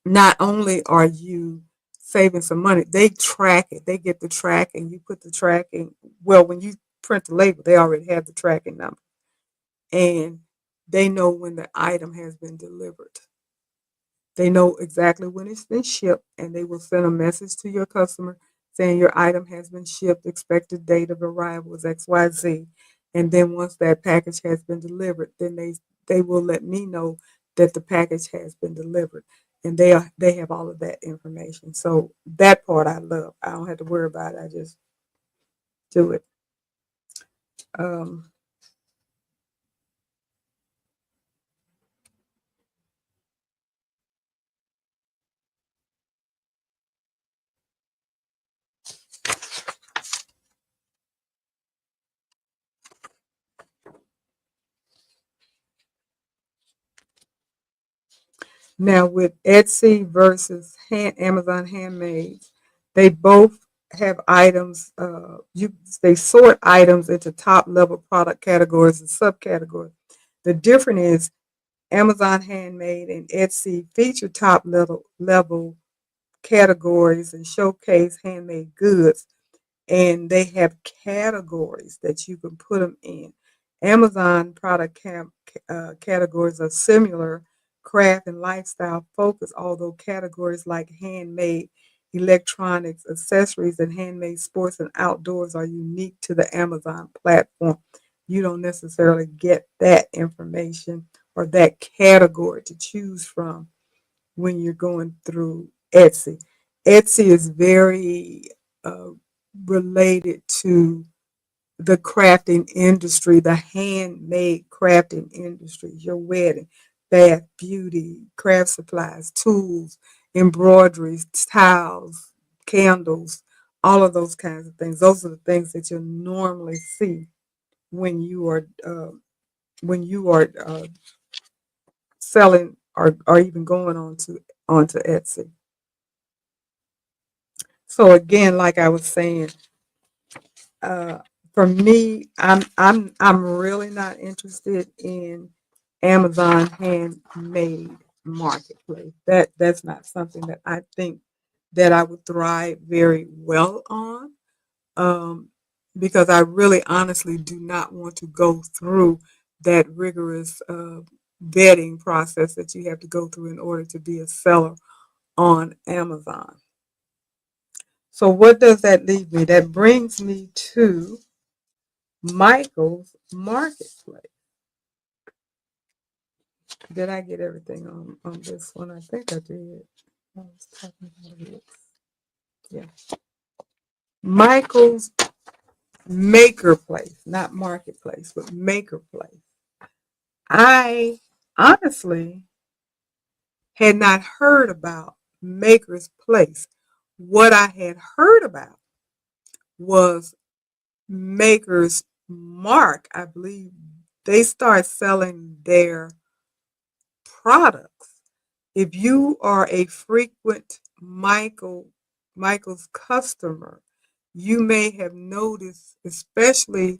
not only are you saving some money, they track it. They get the tracking. You put the tracking. Well, when you print the label, they already have the tracking number, and they know when the item has been delivered. They know exactly when it's been shipped, and they will send a message to your customer saying your item has been shipped, expected date of arrival is XYZ. And then once that package has been delivered, then they will let me know that the package has been delivered. And they have all of that information. So that part I love. I don't have to worry about it. I just do it. Um, Now with Etsy versus Amazon Handmade, they both have items. They sort items into top level product categories and subcategories. The difference is Amazon Handmade and Etsy feature top level categories and showcase handmade goods, and they have categories that you can put them in. Amazon categories are similar, craft and lifestyle focus, although categories like handmade, electronics, accessories, and handmade sports and outdoors are unique to the Amazon platform. You don't necessarily get that information or that category to choose from when you're going through Etsy. Etsy is very uh, related to the crafting industry, the handmade crafting industry, your wedding, bath, beauty, craft supplies, tools, embroideries, towels, candles, all of those kinds of things. Those are the things that you'll normally see when you are selling or even going onto Etsy. So again, like I was saying, uh, for me, I'm really not interested in Amazon handmade marketplace. That's not something that I think that I would thrive very well on. Um, because I really honestly do not want to go through that rigorous vetting process that you have to go through in order to be a seller on Amazon. So what does that leave me? That brings me to Michael's Marketplace. Did I get everything on this one? I think I did. I was talking about it. Yeah. Michael's Maker Place, not Marketplace, but Maker Place. I honestly had not heard about Maker's Place. What I had heard about was Maker's Mark. I believe they start selling their products. If you are a frequent Michael's customer, you may have noticed, especially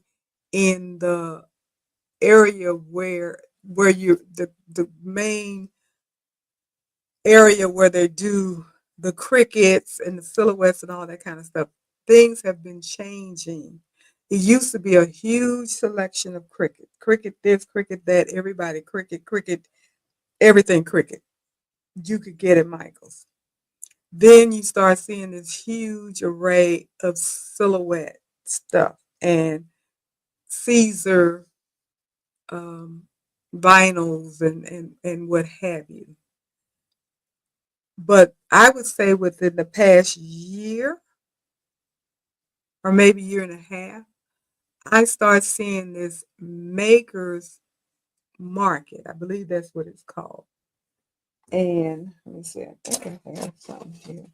in the area where you the main area where they do the crickets and the silhouettes and all that kind of stuff, things have been changing. It used to be a huge selection of cricket this, cricket that, everybody cricket, everything cricket you could get at Michael's. Then you start seeing this huge array of silhouette stuff and Caesar um, vinyls and what have you. But I would say within the past year or maybe year and a half, I start seeing this makers market. I believe that's what it's called. And let me see, I think I have something here.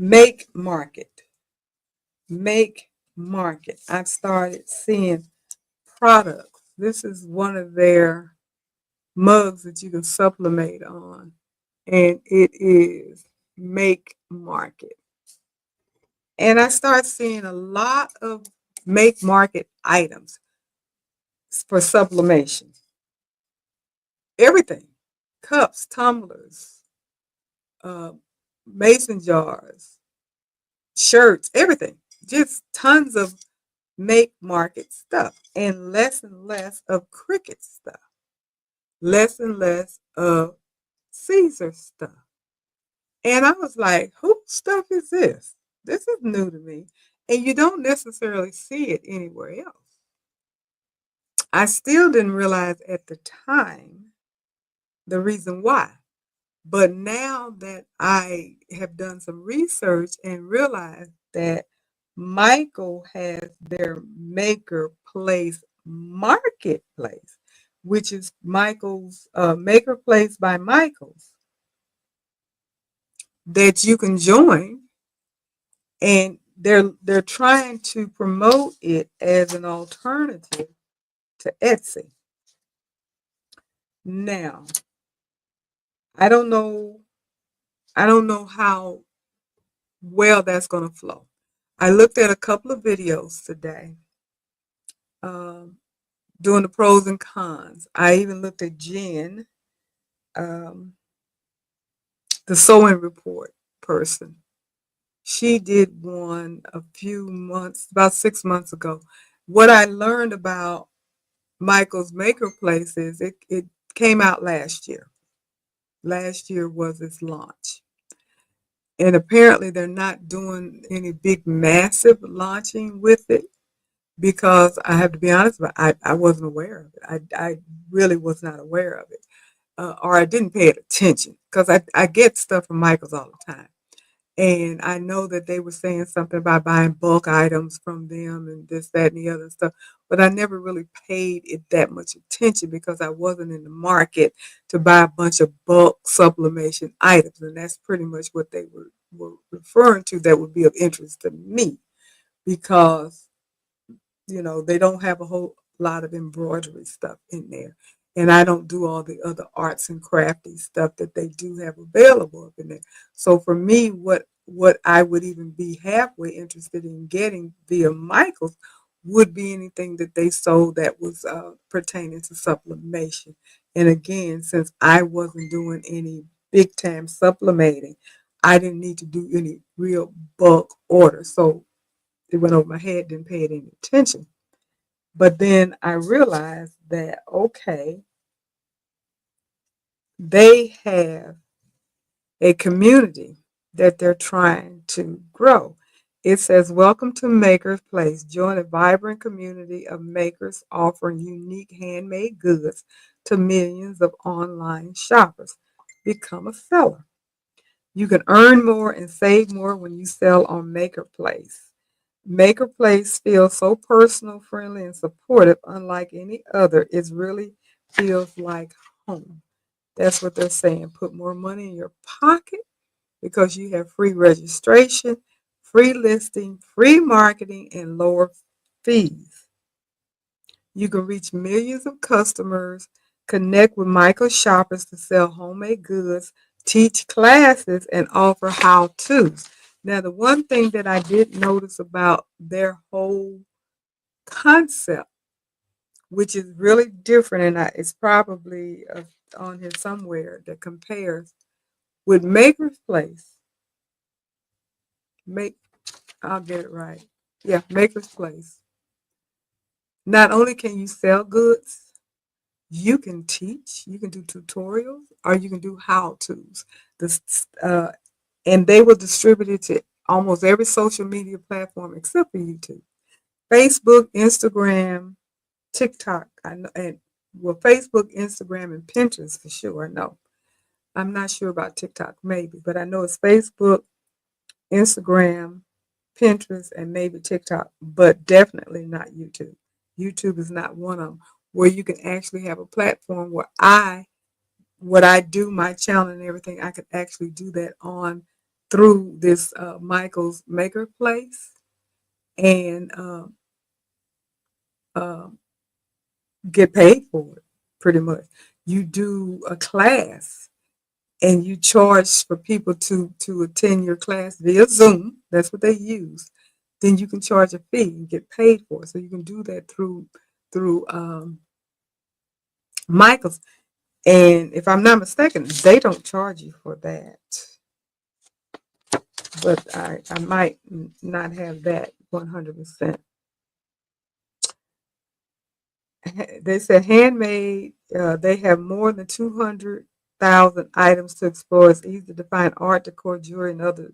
Make market. Make market. I've started seeing products. This is one of their mugs that you can supplement on, and it is Make Market. And I start seeing a lot of Make Market items for sublimation. Everything, cups, tumblers, uh, mason jars, shirts, everything. Just tons of Make Market stuff and less of Cricket stuff, less and less of Caesar stuff. And I was like, whose stuff is this? This is new to me. And you don't necessarily see it anywhere else. I still didn't realize at the time the reason why. But now that I have done some research and realized that Michael has their Maker Place marketplace, which is Michael's Maker Place by Michael's, that you can join, and they're trying to promote it as an alternative to Etsy. Now, I don't know I don't know how well that's going to flow. I looked at a couple of videos today, um, doing the pros and cons. I even looked at Jen, um, the sewing report person. She did one a few months, about 6 months ago. What I learned about Michael's Maker Place is it came out last year. Last year was its launch. And apparently they're not doing any big massive launching with it because I have to be honest, but I wasn't aware of it. I really was not aware of it. Or I didn't pay attention because I get stuff from Michael's all the time. And I know that they were saying something about buying bulk items from them and this, that, and the other stuff. But I never really paid it that much attention because I wasn't in the market to buy a bunch of bulk sublimation items. And that's pretty much what they were referring to that would be of interest to me because they don't have a whole lot of embroidery stuff in there. And I don't do all the other arts and crafty stuff that they do have available up in there. So for me, what I would even be halfway interested in getting via Michaels would be anything that they sold that was pertaining to sublimation. And again, since I wasn't doing any big time sublimating, I didn't need to do any real bulk orders. So it went over my head, didn't pay it any attention. But then I realized that, okay, they have a community that they're trying to grow. It says, welcome to Maker's Place. Join a vibrant community of makers offering unique handmade goods to millions of online shoppers. Become a seller. You can earn more and save more when you sell on Maker Place. Maker Place feels so personal, friendly, and supportive, unlike any other. It really feels like home. That's what they're saying. Put more money in your pocket because you have free registration, free listing, free marketing, and lower fees. You can reach millions of customers, connect with micro shoppers to sell homemade goods, teach classes, and offer how-tos. Now, the one thing that I did notice about their whole concept, which is really different, and it's probably on here somewhere that compares with Maker's Place. Make I'll get it right. Yeah, Maker's Place. Not only can you sell goods, you can teach, you can do tutorials, or you can do how-tos. This, and they will distribute it to almost every social media platform except for YouTube, Facebook, Instagram, TikTok. I know, and well, Facebook, Instagram, and Pinterest for sure. No, I'm not sure about TikTok, maybe, but I know it's Facebook, Instagram, Pinterest, and maybe TikTok, but definitely not YouTube. YouTube is not one of them where you can actually have a platform where what I do, my channel and everything, I could actually do that on through this Michael's Maker Place and uh, get paid for it pretty much. You do a class and you charge for people to attend your class via Zoom. That's what they use. Then you can charge a fee and get paid for it. So you can do that through Michael's. And if I'm not mistaken, they don't charge you for that. But I might not have that 100%. They said handmade. They have more than 200,000 items to explore. It's easy to find art, decor, jewelry, and other.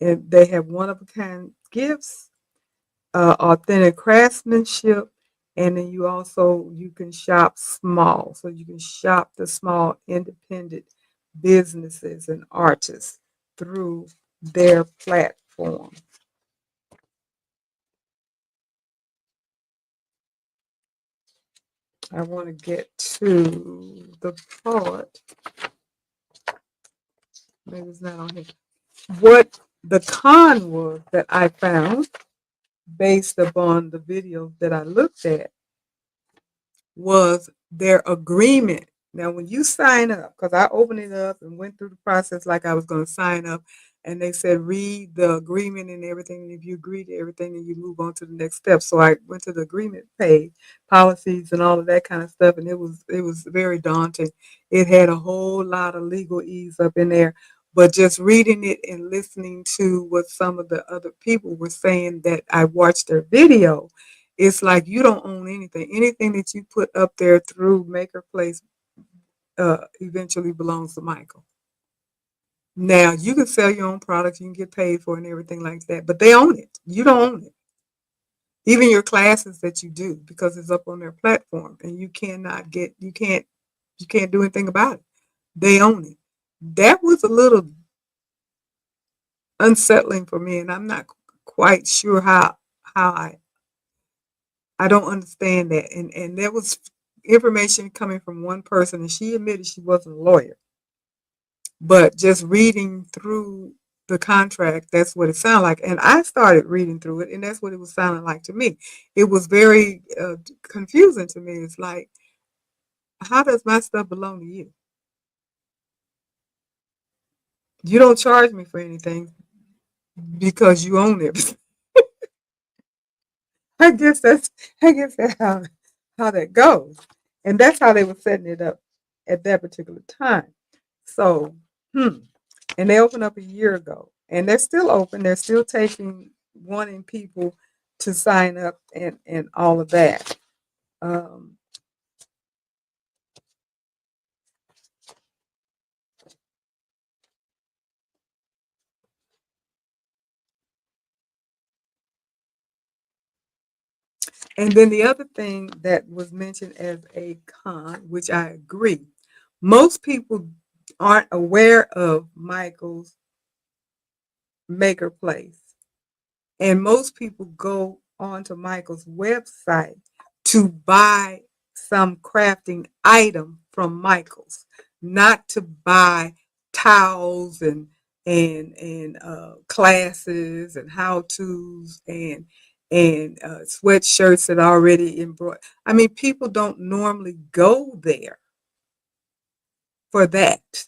And they have one of a kind gifts, authentic craftsmanship, and then you can shop small. So you can shop the small independent businesses and artists through their platform. I want to get to the part. Maybe it's not on here. What the con was that I found based upon the video that I looked at was their agreement. Now, when you sign up, because I opened it up and went through the process like I was going to sign up, and they said read the agreement and everything. And if you agree to everything, then you move on to the next step. So I went to the agreement page, policies, and all of that kind of stuff, and it was very daunting. It had a whole lot of legalese up in there. But just reading it and listening to what some of the other people were saying that I watched their video, it's like you don't own anything. Anything that you put up there through Maker Place eventually belongs to Michael. Now you can sell your own products, you can get paid for it and everything like that, but they own it. You don't own it. Even your classes that you do, because it's up on their platform, and you can't do anything about it. They own it. That was a little unsettling for me, and I'm not quite sure how I don't understand that. And there was information coming from one person, and she admitted she wasn't a lawyer. But just reading through the contract, that's what it sounded like. And I started reading through it, and that's what it was sounding like to me. It was very confusing to me. It's like, how does my stuff belong to you? You don't charge me for anything because you own it. I guess that's how that goes, and that's how they were setting it up at that particular time. So, and they opened up a year ago, and they're still open. They're still wanting people to sign up and all of that. Um, and then the other thing that was mentioned as a con, which I agree, most people aren't aware of Michael's Maker Place. And most people go onto Michael's website to buy some crafting item from Michael's, not to buy towels and and classes and how tos and sweatshirts that are already embroidered. I mean, people don't normally go there for that.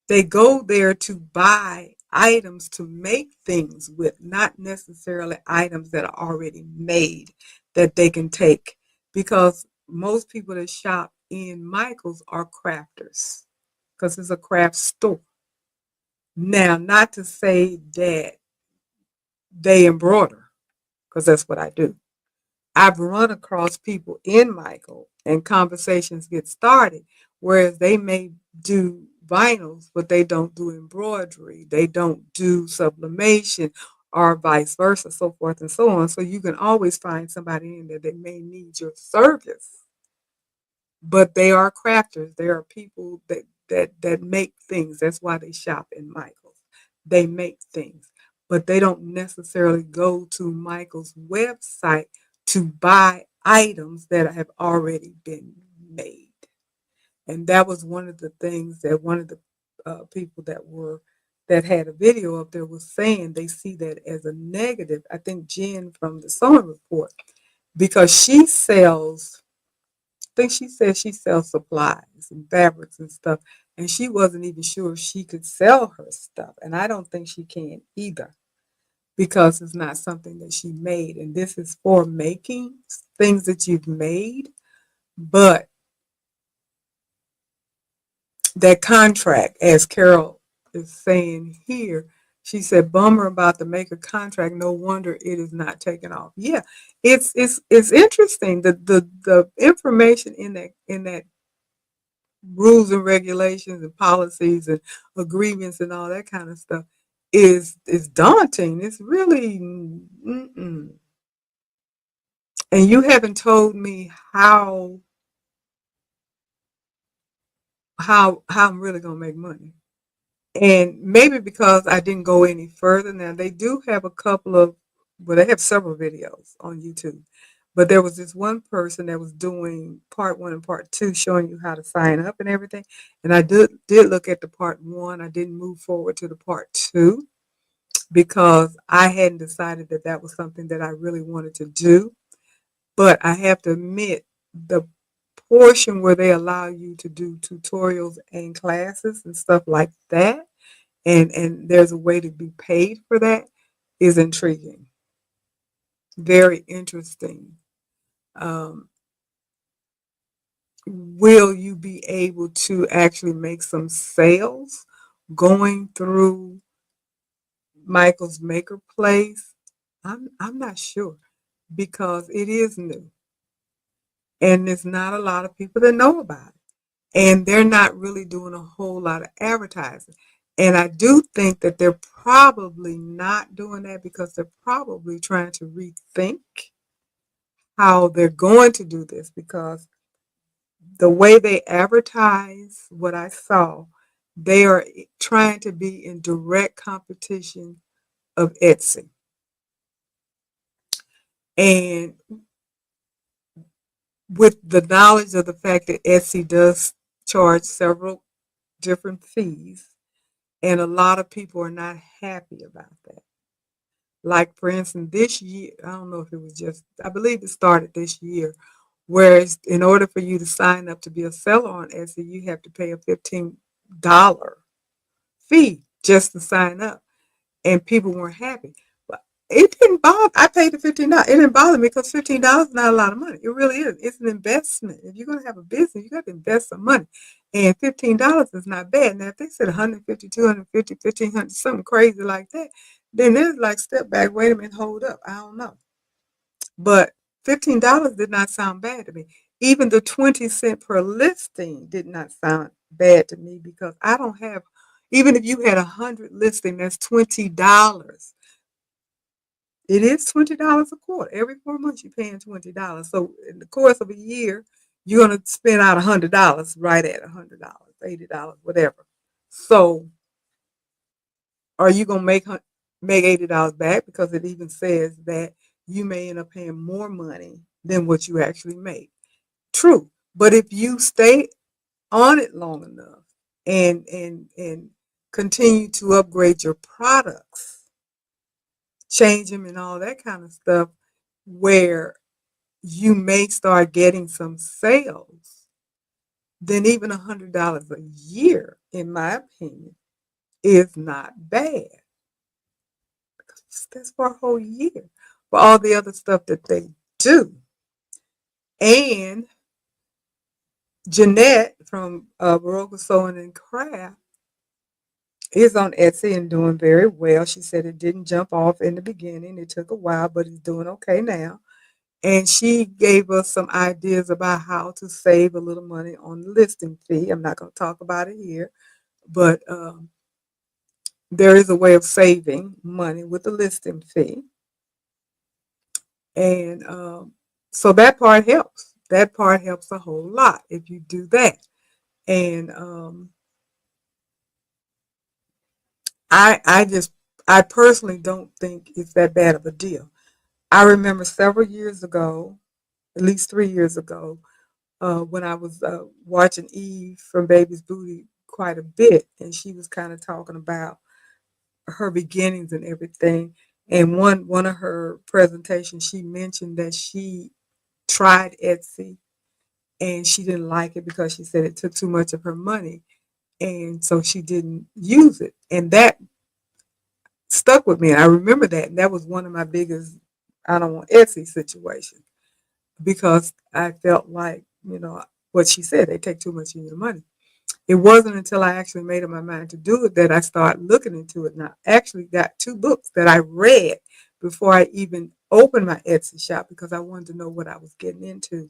They go there to buy items to make things with, not necessarily items that are already made that they can take. Because most people that shop in Michael's are crafters, because it's a craft store. Now, not to say that they embroider, because that's what I do. I've run across people in Michael and conversations get started, whereas they may do vinyls, but they don't do embroidery, they don't do sublimation, or vice versa, so forth and so on. So you can always find somebody in there that may need your service, but they are crafters. They are people that make things. That's why they shop in Michael's. They make things, but they don't necessarily go to Michael's website to buy items that have already been made. And that was one of the things that one of the people that had a video up there was saying they see that as a negative. I think Jen from the Sewing Report, because she sells, I think she said she sells supplies and fabrics and stuff, and she wasn't even sure if she could sell her stuff. And I don't think she can either, because it's not something that she made. And this is for making things that you've made. But that contract, as Carol is saying here, she said, bummer about the maker contract. No wonder it is not taken off. Yeah, it's interesting. The information in that rules and regulations and policies and agreements and all that kind of stuff is daunting. It's really, and you haven't told me how I'm really gonna make money. And maybe because I didn't go any further. Now they do have a couple of, well, they have several videos on YouTube. But there was this one person that was doing part one and part two, showing you how to sign up and everything. And I did look at the part one. I didn't move forward to the part two because I hadn't decided that that was something that I really wanted to do. But I have to admit, the portion where they allow you to do tutorials and classes and stuff like that, and there's a way to be paid for that, is intriguing, very interesting. Um, will you be able to actually make some sales going through Michael's Maker Place? I'm not sure, because it is new and there's not a lot of people that know about it. And they're not really doing a whole lot of advertising. And I do think that they're probably not doing that because they're probably trying to rethink how they're going to do this, because the way they advertise what I saw, they are trying to be in direct competition of Etsy. And with the knowledge of the fact that Etsy does charge several different fees, and a lot of people are not happy about that. Like, for instance, this year, I don't know if it was just, I believe it started this year, whereas in order for you to sign up to be a seller on Etsy, you have to pay a $15 fee just to sign up. And people weren't happy. But it didn't bother. I paid the $15. It didn't bother me because $15 is not a lot of money. It really is. It's an investment. If you're going to have a business, you got to invest some money. And $15 is not bad. Now, if they said 150, 250, 1,500, something crazy like that, then there's like, step back, wait a minute, hold up. I don't know. But $15 did not sound bad to me. Even the 20 cents per listing did not sound bad to me, because I don't have, even if you had 100 listings, that's $20. It is $20 a quarter. Every 4 months you're paying $20. So in the course of a year, you're going to spend out $100, right at $100, $80, whatever. So are you going to make $80 back? Because it even says that you may end up paying more money than what you actually make. True. But if you stay on it long enough and continue to upgrade your products, change them and all that kind of stuff, where you may start getting some sales, then even $100 a year, in my opinion, is not bad. That's for a whole year for all the other stuff that they do. And Jeanette from Baroka Sewing and Craft is on Etsy and doing very well. She said it didn't jump off in the beginning. It took a while, but it's doing okay now. And she gave us some ideas about how to save a little money on the listing fee. I'm not going to talk about it here, but there is a way of saving money with the listing fee. And so that part helps. That part helps a whole lot if you do that. And I personally don't think it's that bad of a deal. I remember several years ago, at least 3 years ago, when I was watching Eve from Baby's Booty quite a bit, and she was kind of talking about her beginnings and everything. And one of her presentations, she mentioned that she tried Etsy and she didn't like it because she said it took too much of her money, and so she didn't use it. And that stuck with me. And I remember that, and that was one of my biggest I don't want Etsy situations, because I felt like, what she said, they take too much of your money. It wasn't until I actually made up my mind to do it that I started looking into it. And I actually got 2 books that I read before I even opened my Etsy shop, because I wanted to know what I was getting into.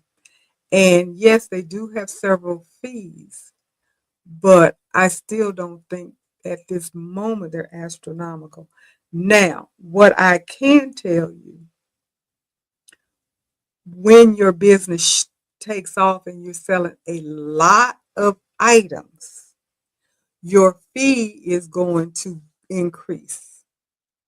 And yes, they do have several fees, but I still don't think at this moment they're astronomical. Now, what I can tell you, when your business takes off and you're selling a lot of items, your fee is going to increase.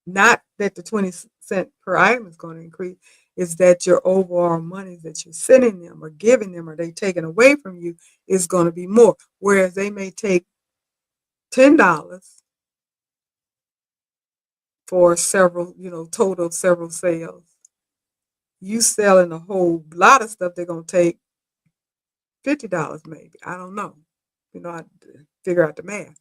Not that the 20 cents per item is going to increase, is that your overall money that you're sending them or giving them or they taking away from you is going to be more. Whereas they may take $10 for several, total of several sales. You selling a whole lot of stuff, they're going to take $50 maybe. I don't know. I figure out the math.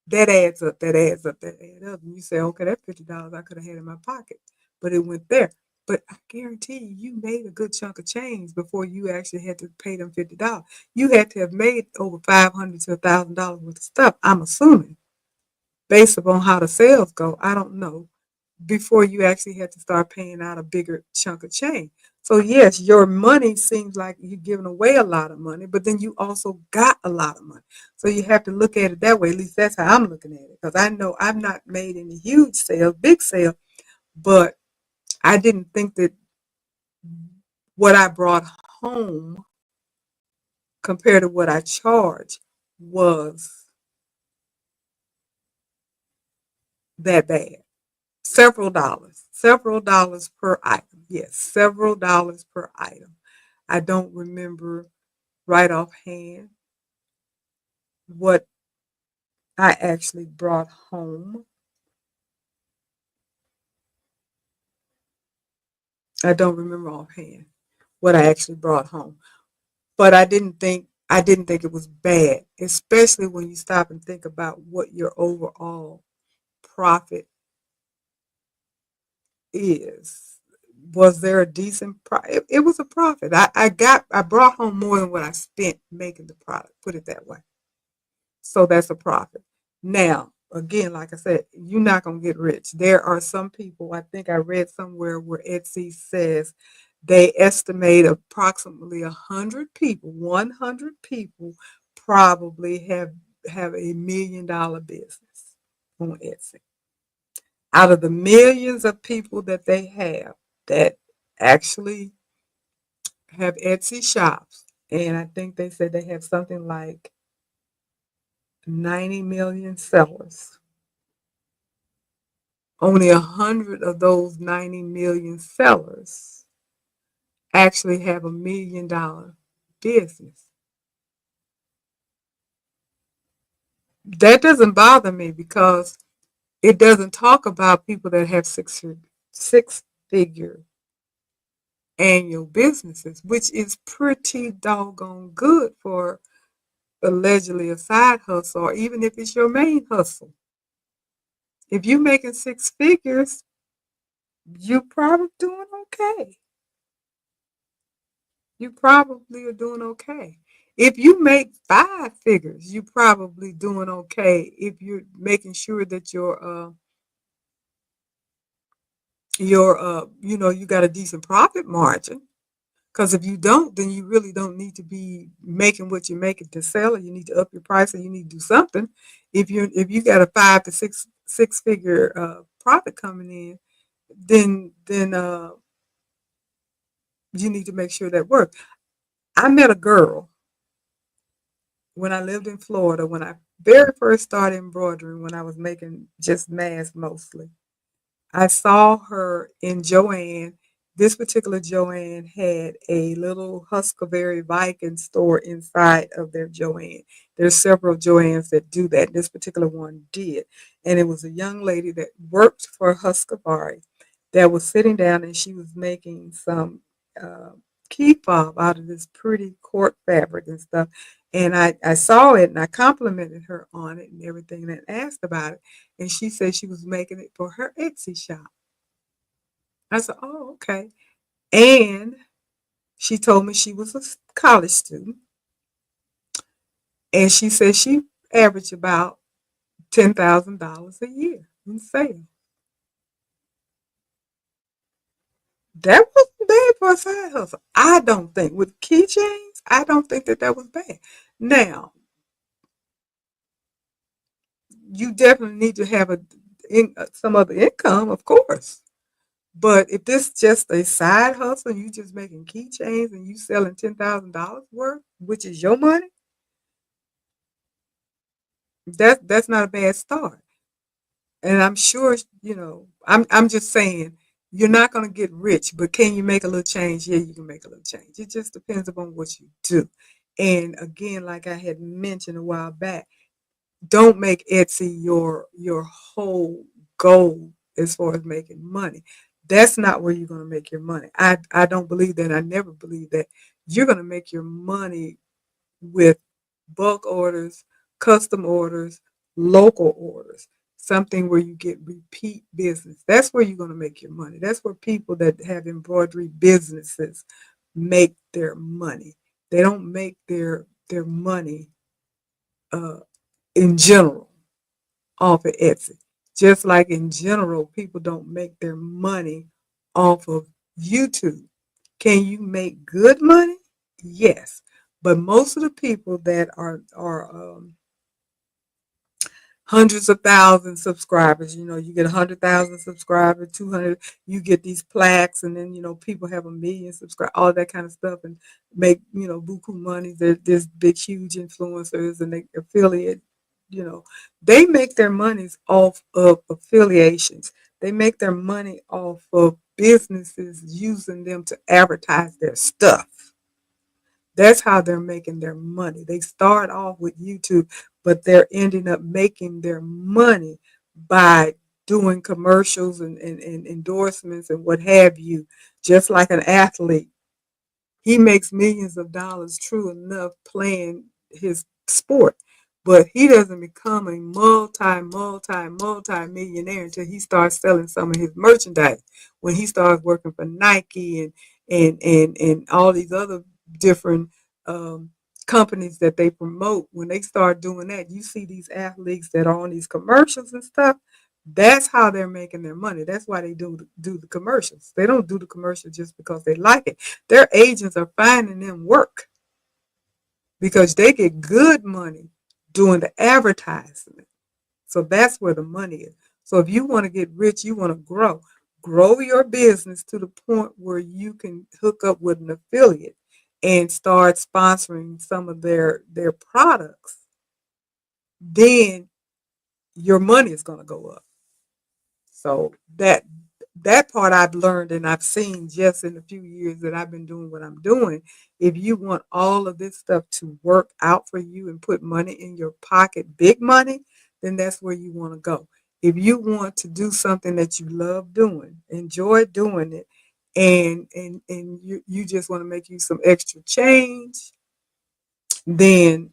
That adds up, that adds up, that adds up. And you say, okay, that $50 I could have had in my pocket, but it went there. But I guarantee you made a good chunk of change before you actually had to pay them $50. You had to have made over $500 to $1,000 worth of stuff, I'm assuming, based upon how the sales go. I don't know. Before you actually had to start paying out a bigger chunk of change. So yes, your money seems like you're giving away a lot of money, but then you also got a lot of money. So you have to look at it that way. At least that's how I'm looking at it. Because I know I've not made any huge sales, big sales, but I didn't think that what I brought home compared to what I charged was that bad. Several dollars per item. Yes, several dollars per item. I don't remember right offhand what I actually brought home. I don't remember offhand what I actually brought home. But I didn't think it was bad, especially when you stop and think about what your overall profit is. Was there a decent profit? It was a profit. I brought home more than what I spent making the product, put it that way. So that's a profit. Now, again, like I said, you're not going to get rich. There are some people, I think I read somewhere where Etsy says they estimate approximately 100 people, 100 people probably have $1 million business on Etsy. Out of the millions of people that they have that actually have Etsy shops, and I think they said they have something like 90 million sellers. Only 100 of those 90 million sellers actually have $1 million business. That doesn't bother me because it doesn't talk about people that have six figure annual businesses, which is pretty doggone good for allegedly a side hustle, or even if it's your main hustle. If you're making six figures, you're probably doing okay. You probably are doing okay. If you make five figures, you're probably doing okay if you're making sure that you got a decent profit margin. Because if you don't, then you really don't need to be making what you're making to sell it. You need to up your price, or you need to do something. If you got a 5 to 6 figure profit coming in, then you need to make sure that works. I met a girl when I lived in Florida, when I very first started embroidering, when I was making just mass mostly. I saw her in Joann. This particular Joann had a little Husqvarna Viking store inside of their Joann. There's several Joanns that do that. This particular one did. And it was a young lady that worked for Husqvarna that was sitting down, and she was making some uh, key fob out of this pretty court fabric and stuff. And I saw it, and I complimented her on it and everything, and asked about it. And she said she was making it for her Etsy shop. I said, oh, okay. And she told me she was a college student. And she said she averaged about $10,000 a year in sales. That wasn't bad for a side hustle. I don't think. With keychains, I don't think that was bad. Now, you definitely need to have some other income, of course. But if this is just a side hustle, you just making keychains and you selling $10,000 worth, which is your money, that's not a bad start. And I'm sure, I'm just saying, you're not going to get rich, but can you make a little change? Yeah, you can make a little change. It just depends upon what you do. And again, like I had mentioned a while back, don't make Etsy your whole goal as far as making money. That's not where you're going to make your money. I don't believe that. I never believe that. You're going to make your money with bulk orders, custom orders, local orders, something where you get repeat business. That's where you're going to make your money. That's where people that have embroidery businesses make their money. They don't make their money uh, in general off of Etsy. Just like in general, people don't make their money off of YouTube. Can you make good money? Yes. But most of the people that are hundreds of thousands subscribers, you get 100,000 subscribers, 200, you get these plaques, and then people have 1 million subscribers, all that kind of stuff, and make buku money. There's big huge influencers and they affiliate. you know they make their monies off of affiliations. They make their money off of businesses using them to advertise their stuff. That's how they're making their money. They start off with YouTube, but they're ending up making their money by doing commercials and endorsements and what have you, just like an athlete. He makes millions of dollars, true enough, playing his sport, but he doesn't become a multi millionaire until he starts selling some of his merchandise. When he starts working for Nike and all these other different um, companies that they promote, when they start doing that, you see these athletes that are on these commercials and stuff. That's how they're making their money. That's why they do the commercials. They don't do the commercial just because they like it. Their agents are finding them work because they get good money doing the advertisement. So that's where the money is. So if you want to get rich, you want to grow your business to the point where you can hook up with an affiliate and start sponsoring some of their products. Then your money is going to go up. So that part I've learned and I've seen just in the few years that I've been doing what I'm doing. If you want all of this stuff to work out for you and put money in your pocket, big money, then that's where you want to go. If you want to do something that you love doing, enjoy doing it, and you just want to make you some extra change, then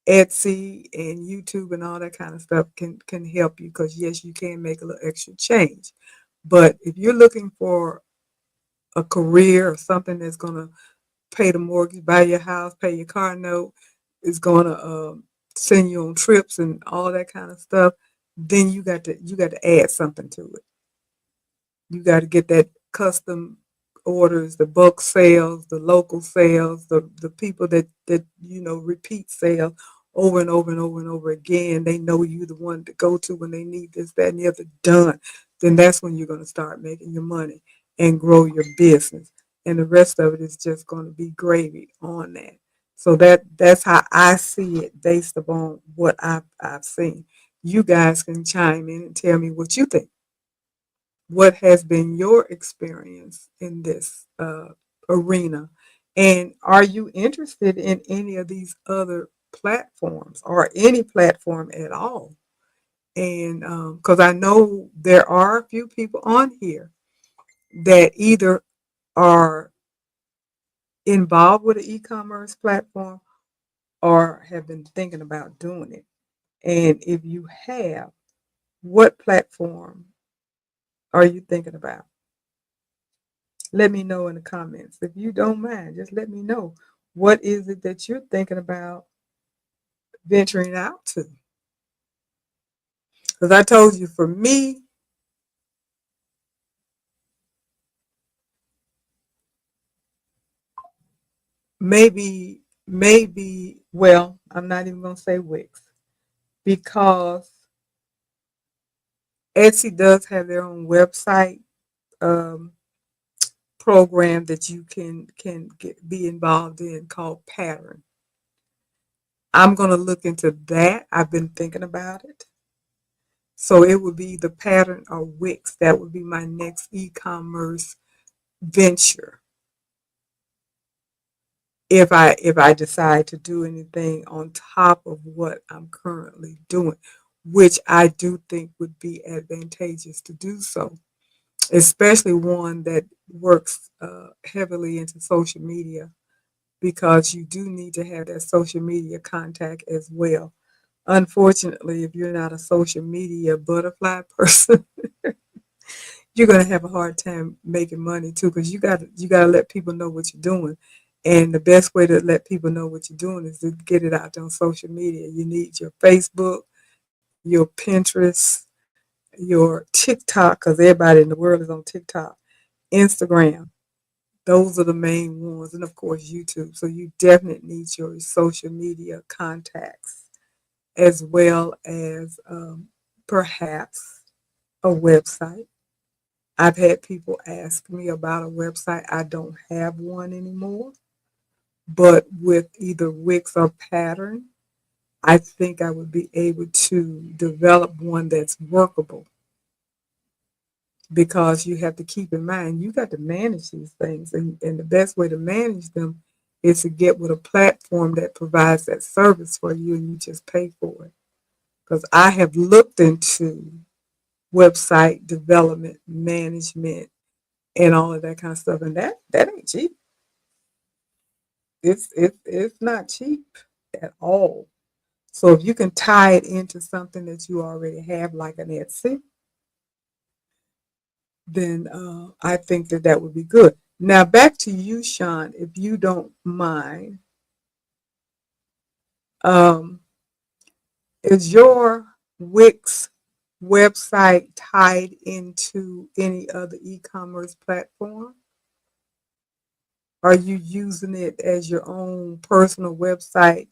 Etsy and YouTube and all that kind of stuff can help you, because yes, you can make a little extra change. But if you're looking for a career or something that's going to pay the mortgage, buy your house, pay your car note, is going to send you on trips and all that kind of stuff, then you got to add something to it. You got to get that custom orders, the bulk sales, the local sales, the people that repeat sales over and over and over and over again. They know you the one to go to when they need this, that, and the other done. Then that's when you're going to start making your money and grow your business. And the rest of it is just going to be gravy on that. So that's how I see it based upon what I've seen. You guys can chime in and tell me what you think. What has been your experience in this arena? And are you interested in any of these other platforms or any platform at all? And because I know there are a few people on here that either are involved with an e-commerce platform or have been thinking about doing it. And if you have, what platform are you thinking about? Let me know in the comments. If you don't mind, just let me know. What is it that you're thinking about venturing out to? Because I told you, for me, well, I'm not even going to say Wix, because Etsy does have their own website um, program that you can be involved in, called Pattern. I'm going to look into that. I've been thinking about it. So it would be the Pattern or Wix. That would be my next e-commerce venture if I decide to do anything on top of what I'm currently doing, which I do think would be advantageous to do so, especially one that works heavily into social media, because you do need to have that social media contact as well. Unfortunately, if you're not a social media butterfly person, you're going to have a hard time making money too, because you got to let people know what you're doing. And the best way to let people know what you're doing is to get it out there on social media. You need your Facebook, your Pinterest, your TikTok, because everybody in the world is on TikTok, Instagram. Those are the main ones. And of course, YouTube. So you definitely need your social media contacts, as well as perhaps a website. I've had people ask me about a website. I don't have one anymore, but with either Wix or Pattern, I think I would be able to develop one that's workable, because you have to keep in mind you got to manage these things, and the best way to manage them is to get with a platform that provides that service for you and you just pay for it. Because I have looked into website development, management, and all of that kind of stuff, and that ain't cheap. It's not cheap at all. So if you can tie it into something that you already have, like an Etsy, then I think that would be good. Now back to you, Sean, if you don't mind. Um, is your Wix website tied into any other e-commerce platform? Are you using it as your own personal website,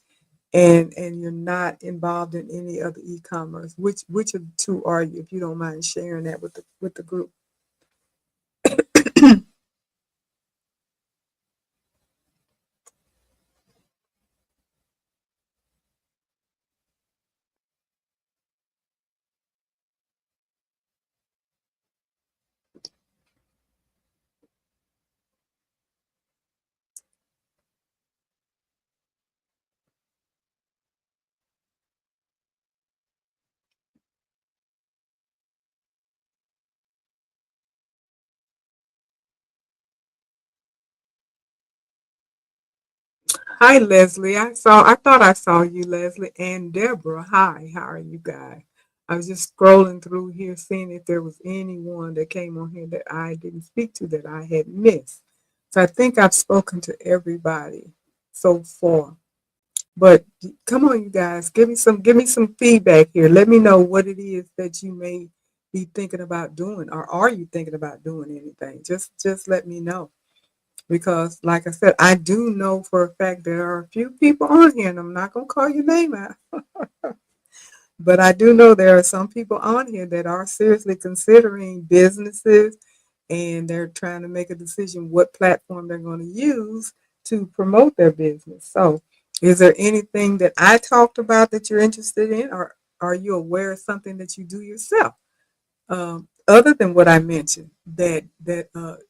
and you're not involved in any other e-commerce? Which of the two are you, if you don't mind sharing that with the group? Hi, Leslie. I thought I saw you, Leslie, and Deborah. Hi, how are you guys? I was just scrolling through here, seeing if there was anyone that came on here that I didn't speak to that I had missed. So I think I've spoken to everybody so far. But come on, you guys, give me some feedback here. Let me know what it is that you may be thinking about doing, or are you thinking about doing anything? Just let me know. Because, like I said, I do know for a fact there are a few people on here, and I'm not going to call your name out, but I do know there are some people on here that are seriously considering businesses and they're trying to make a decision what platform they're going to use to promote their business. So, is there anything that I talked about that you're interested in, or are you aware of something that you do yourself? Other than what I mentioned that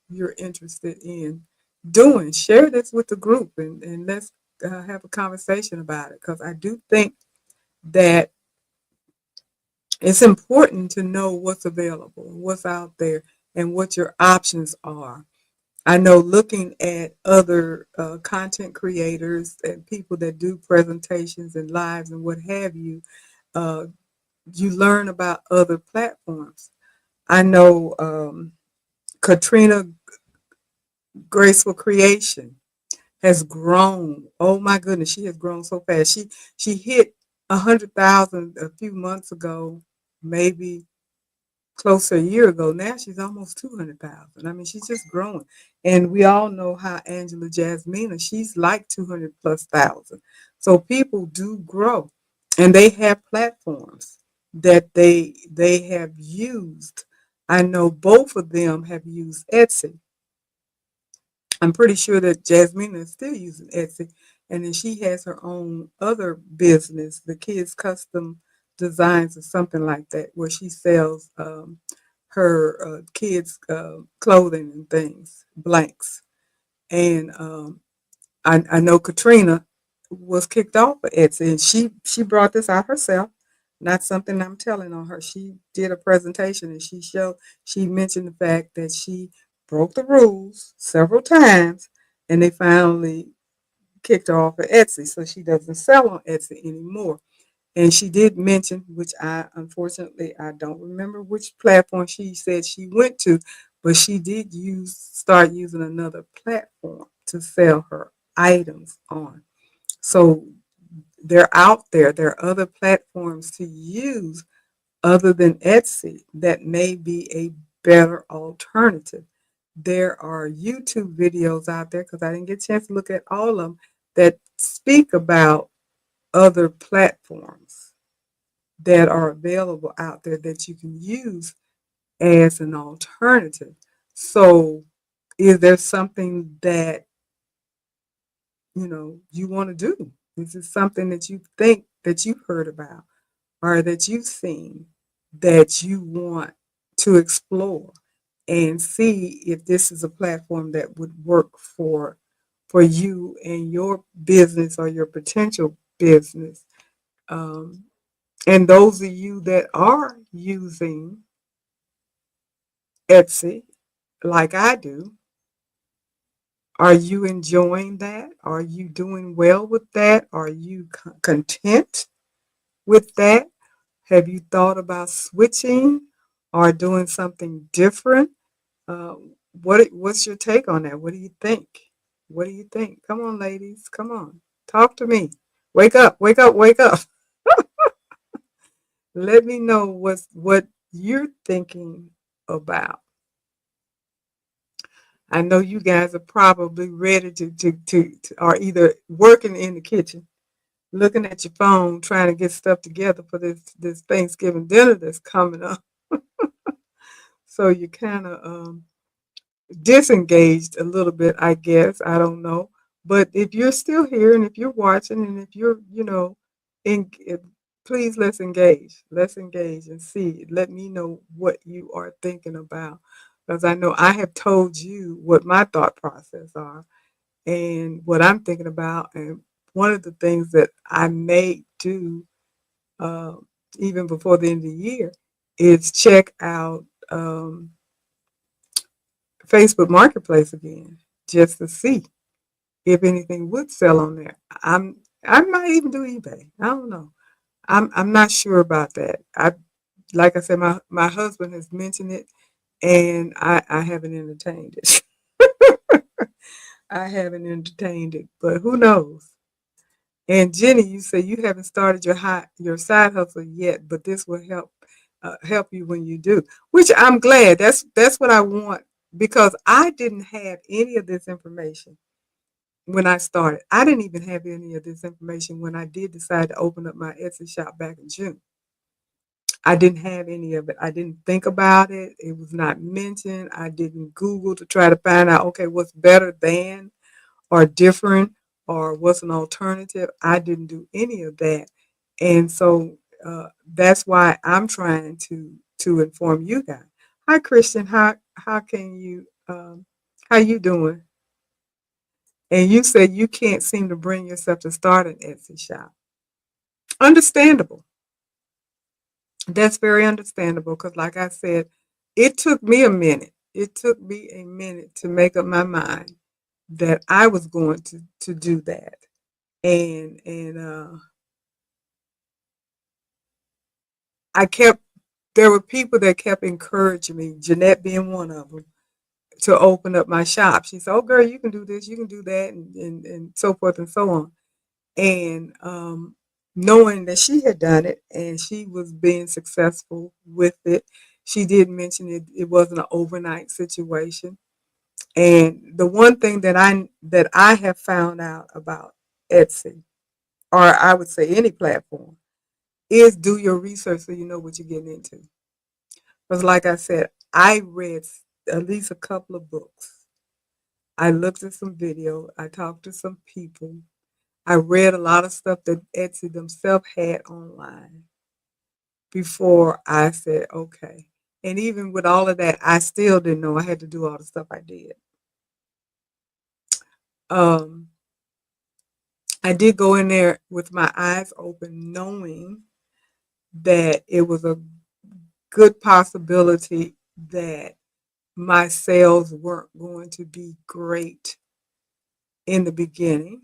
you're interested in doing. Share this with the group and let's have a conversation about it because I do think that it's important to know what's available, what's out there, and what your options are. I know looking at other content creators and people that do presentations and lives and what have you, uh, you learn about other platforms. I know Katrina Graceful Creation has grown. Oh my goodness, she has grown so fast. She hit 100,000 a few months ago, maybe close to a year ago. Now she's almost 200,000. I mean, she's just growing. And we all know how Angela Jasmina, she's like 200 plus thousand. So people do grow, and they have platforms that they have used. I know both of them have used Etsy. I'm pretty sure that Jasmine is still using Etsy, and then she has her own other business, the Kids Custom Designs or something like that, where she sells her kids' clothing and things, blanks. And I know Katrina was kicked off of Etsy, and she brought this out herself. Not something I'm telling on her. She did a presentation, and she mentioned the fact that she broke the rules several times, and they finally kicked her off of Etsy, so she doesn't sell on Etsy anymore. And she did mention, which I unfortunately I don't remember which platform she said she went to, but she did start using another platform to sell her items on. So they're out there. There are other platforms to use other than Etsy that may be a better alternative. There are YouTube videos out there because I didn't get a chance to look at all of them that speak about other platforms that are available out there that you can use as an alternative. So, is there something that you want to do? Is it something that you think that you've heard about or that you've seen that you want to explore and see if this is a platform that would work for you and your business or your potential business? Um, and those of you that are using Etsy, like I do, are you enjoying that? Are you doing well with that? Are you content with that? Have you thought about switching or doing something different? Uh, what's your take on that? What do you think? What do you think? Come on, ladies. Come on. Talk to me. Wake up, wake up, wake up. Let me know what you're thinking about. I know you guys are probably ready to are either working in the kitchen, looking at your phone, trying to get stuff together for this Thanksgiving dinner that's coming up. So you kind of disengaged a little bit, I guess. I don't know. But if you're still here and if you're watching and if you're, please let's engage. Let's engage and see. Let me know what you are thinking about. Because I know I have told you what my thought process are and what I'm thinking about. And one of the things that I may do uh, even before the end of the year is check out Facebook Marketplace again just to see. if anything would sell on there. I might even do eBay. I don't know. I'm not sure about that. I like I said, my husband has mentioned it, and I haven't entertained it. I haven't entertained it, but who knows? And Jenny, you say you haven't started your side hustle yet, but this will help you when you do. Which I'm glad. That's what I want because I didn't have any of this information when I started. I didn't even have any of this information when I did decide to open up my Etsy shop back in June. I didn't have any of it. I didn't think about it. It was not mentioned. I didn't Google to try to find out, okay, what's better than or different or what's an alternative. I didn't do any of that. And so that's why I'm trying to inform you guys. Hi, Christian. How can you how you doing? And you said you can't seem to bring yourself to start an Etsy shop. Understandable. That's very understandable because, like I said, it took me a minute. It took me a minute to make up my mind that I was going to do that. And I kept there were people that kept encouraging me, Jeanette being one of them, to open up my shop. She said, "Oh, girl, you can do this, you can do that," and so forth and so on. And knowing that she had done it and she was being successful with it, she did mention it wasn't an overnight situation. And the one thing that I have found out about Etsy, or I would say any platform, is do your research so you know what you're getting into. Because, like I said, I read at least a couple of books. I looked at some video. I talked to some people. I read a lot of stuff that Etsy themselves had online before I said, okay. And even with all of that, I still didn't know I had to do all the stuff I did. Um, I did go in there with my eyes open, knowing that it was a good possibility that my sales weren't going to be great in the beginning.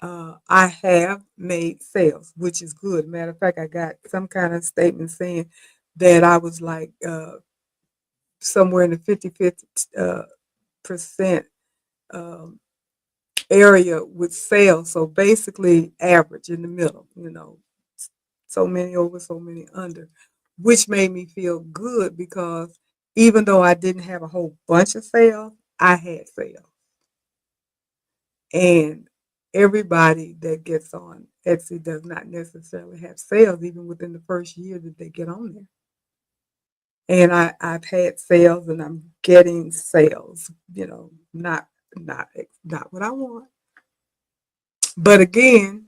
I have made sales, which is good. Matter of fact, I got some kind of statement saying that I was like somewhere in the 50 percent um, area with sales. So basically, average in the middle, so many over, so many under, which made me feel good because even though I didn't have a whole bunch of sales, I had sales. And everybody that gets on Etsy does not necessarily have sales, even within the first year that they get on there. And I've had sales, and I'm getting sales. Not what I want, but again,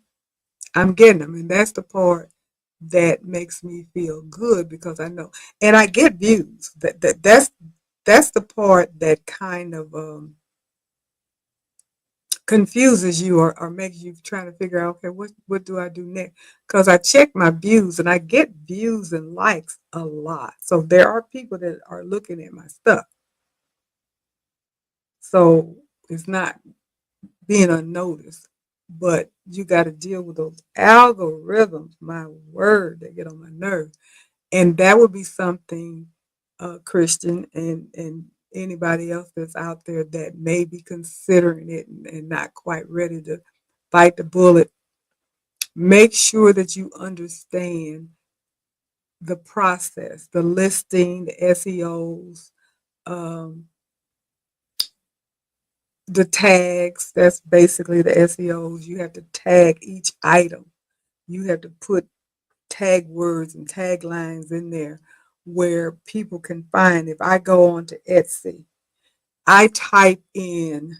I'm getting them, and that's the part that makes me feel good because I know, and I get views. That's the part that kind of confuses you or makes you trying to figure out, okay, what do I do next? Because I check my views and I get views and likes a lot. So there are people that are looking at my stuff. So it's not being unnoticed, but you got to deal with those algorithms. My word, they get on my nerves. And that would be something, Christian, and anybody else that's out there that may be considering it and not quite ready to bite the bullet. Make sure that you understand the process, the listing, the SEOs, um, the tags. That's basically the SEOs. You have to tag each item. You have to put tag words and taglines in there where people can find. If I go on to Etsy, I type in,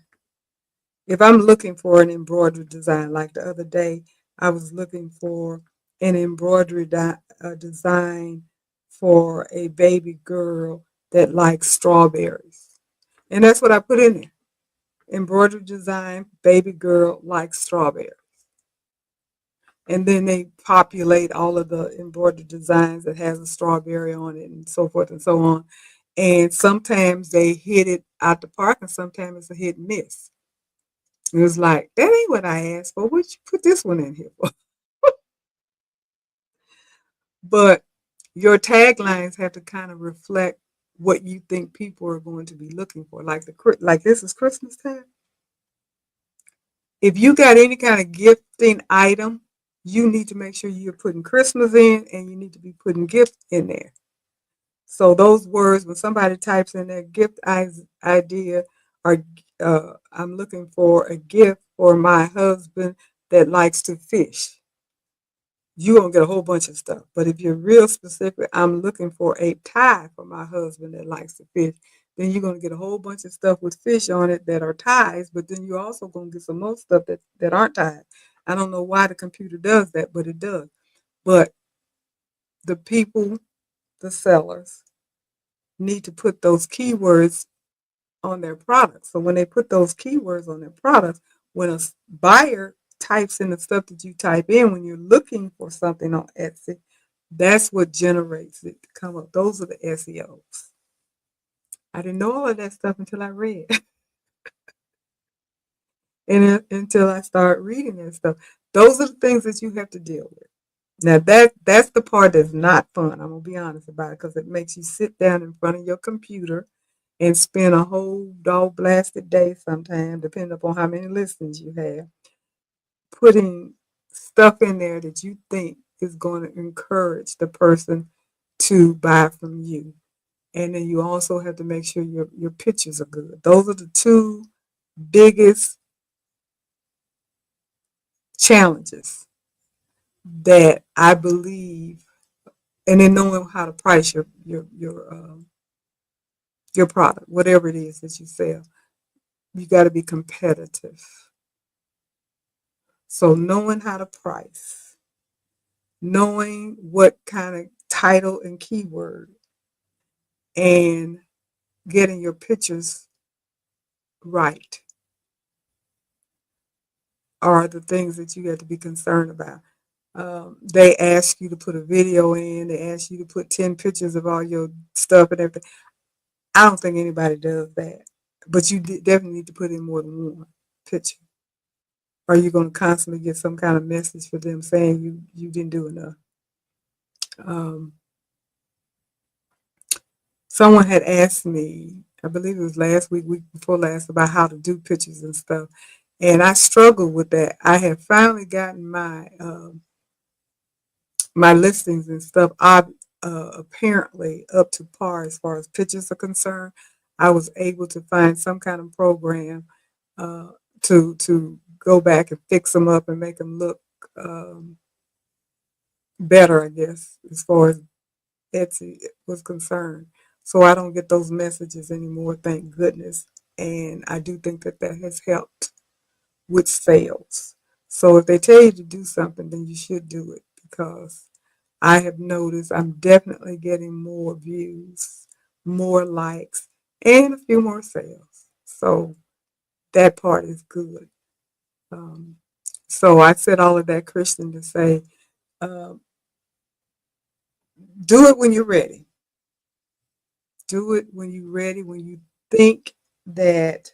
if I'm looking for an embroidery design, like the other day, I was looking for an embroidery design for a baby girl that likes strawberries. And that's what I put in there. Embroidery design, baby girl likes strawberries. And then they populate all of the embroidered designs that has a strawberry on it and so forth and so on. And sometimes they hit it out the park and sometimes it's a hit and miss. It was like, that ain't what I asked for. What you put this one in here for? But your taglines have to kind of reflect what you think people are going to be looking for. Like this is Christmas time. If you got any kind of gifting item, you need to make sure you're putting Christmas in, and you need to be putting gift in there. So those words, when somebody types in their gift idea, or I'm looking for a gift for my husband that likes to fish, you won't get a whole bunch of stuff. But if you're real specific, I'm looking for a tie for my husband that likes to fish, then you're going to get a whole bunch of stuff with fish on it that are ties, but then you're also going to get some more stuff that aren't ties. I don't know why the computer does that, but it does. But the people, the sellers, need to put those keywords on their products. So when they put those keywords on their products, when a buyer types in the stuff that you type in when you're looking for something on Etsy, that's what generates it to come up. Those are the SEOs. I didn't know all of that stuff until I read, and until I start reading that stuff. Those are the things that you have to deal with. Now that's the part that's not fun. I'm gonna be honest about it, because it makes you sit down in front of your computer and spend a whole dog blasted day sometime, depending upon how many listings you have, putting stuff in there that you think is going to encourage the person to buy from you. And then you also have to make sure your pictures are good. Those are the two biggest challenges that I believe, and then knowing how to price your product, whatever it is that you sell. You got to be competitive. So knowing how to price, knowing what kind of title and keyword, and getting your pictures right are the things that you have to be concerned about. They ask you to put a video in. They ask you to put 10 pictures of all your stuff and everything. I don't think anybody does that. But you definitely need to put in more than one picture. Or you're going to constantly get some kind of message for them saying you didn't do enough. Um, Someone had asked me, I believe it was last week before last, about how to do pictures and stuff. And I struggled with that. I have finally gotten my listings and stuff apparently up to par as far as pictures are concerned. I was able to find some kind of program uh, to go back and fix them up and make them look um, better, I guess, as far as Etsy was concerned. So I don't get those messages anymore, thank goodness. And I do think that that has helped with sales. So if they tell you to do something, then you should do it, because I have noticed I'm definitely getting more views, more likes, and a few more sales. So that part is good. Um, so I said all of that, Christian, to say, uh, do it when you're ready. Do it when you're ready, when you think that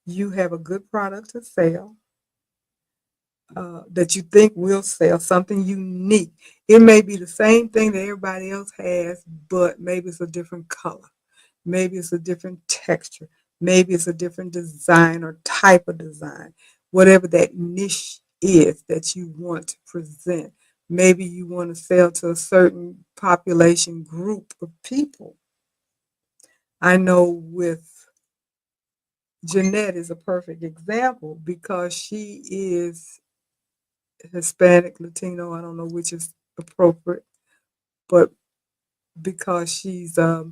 you have a good product to sell, that you think will sell, something unique. It may be the same thing that everybody else has, but maybe it's a different color. Maybe it's a different texture. Maybe it's a different design or type of design. Whatever that niche is that you want to present. Maybe you want to sell to a certain population group of people. I know with Jeanette is a perfect example, because she is Hispanic, Latino, I don't know which is appropriate, but because I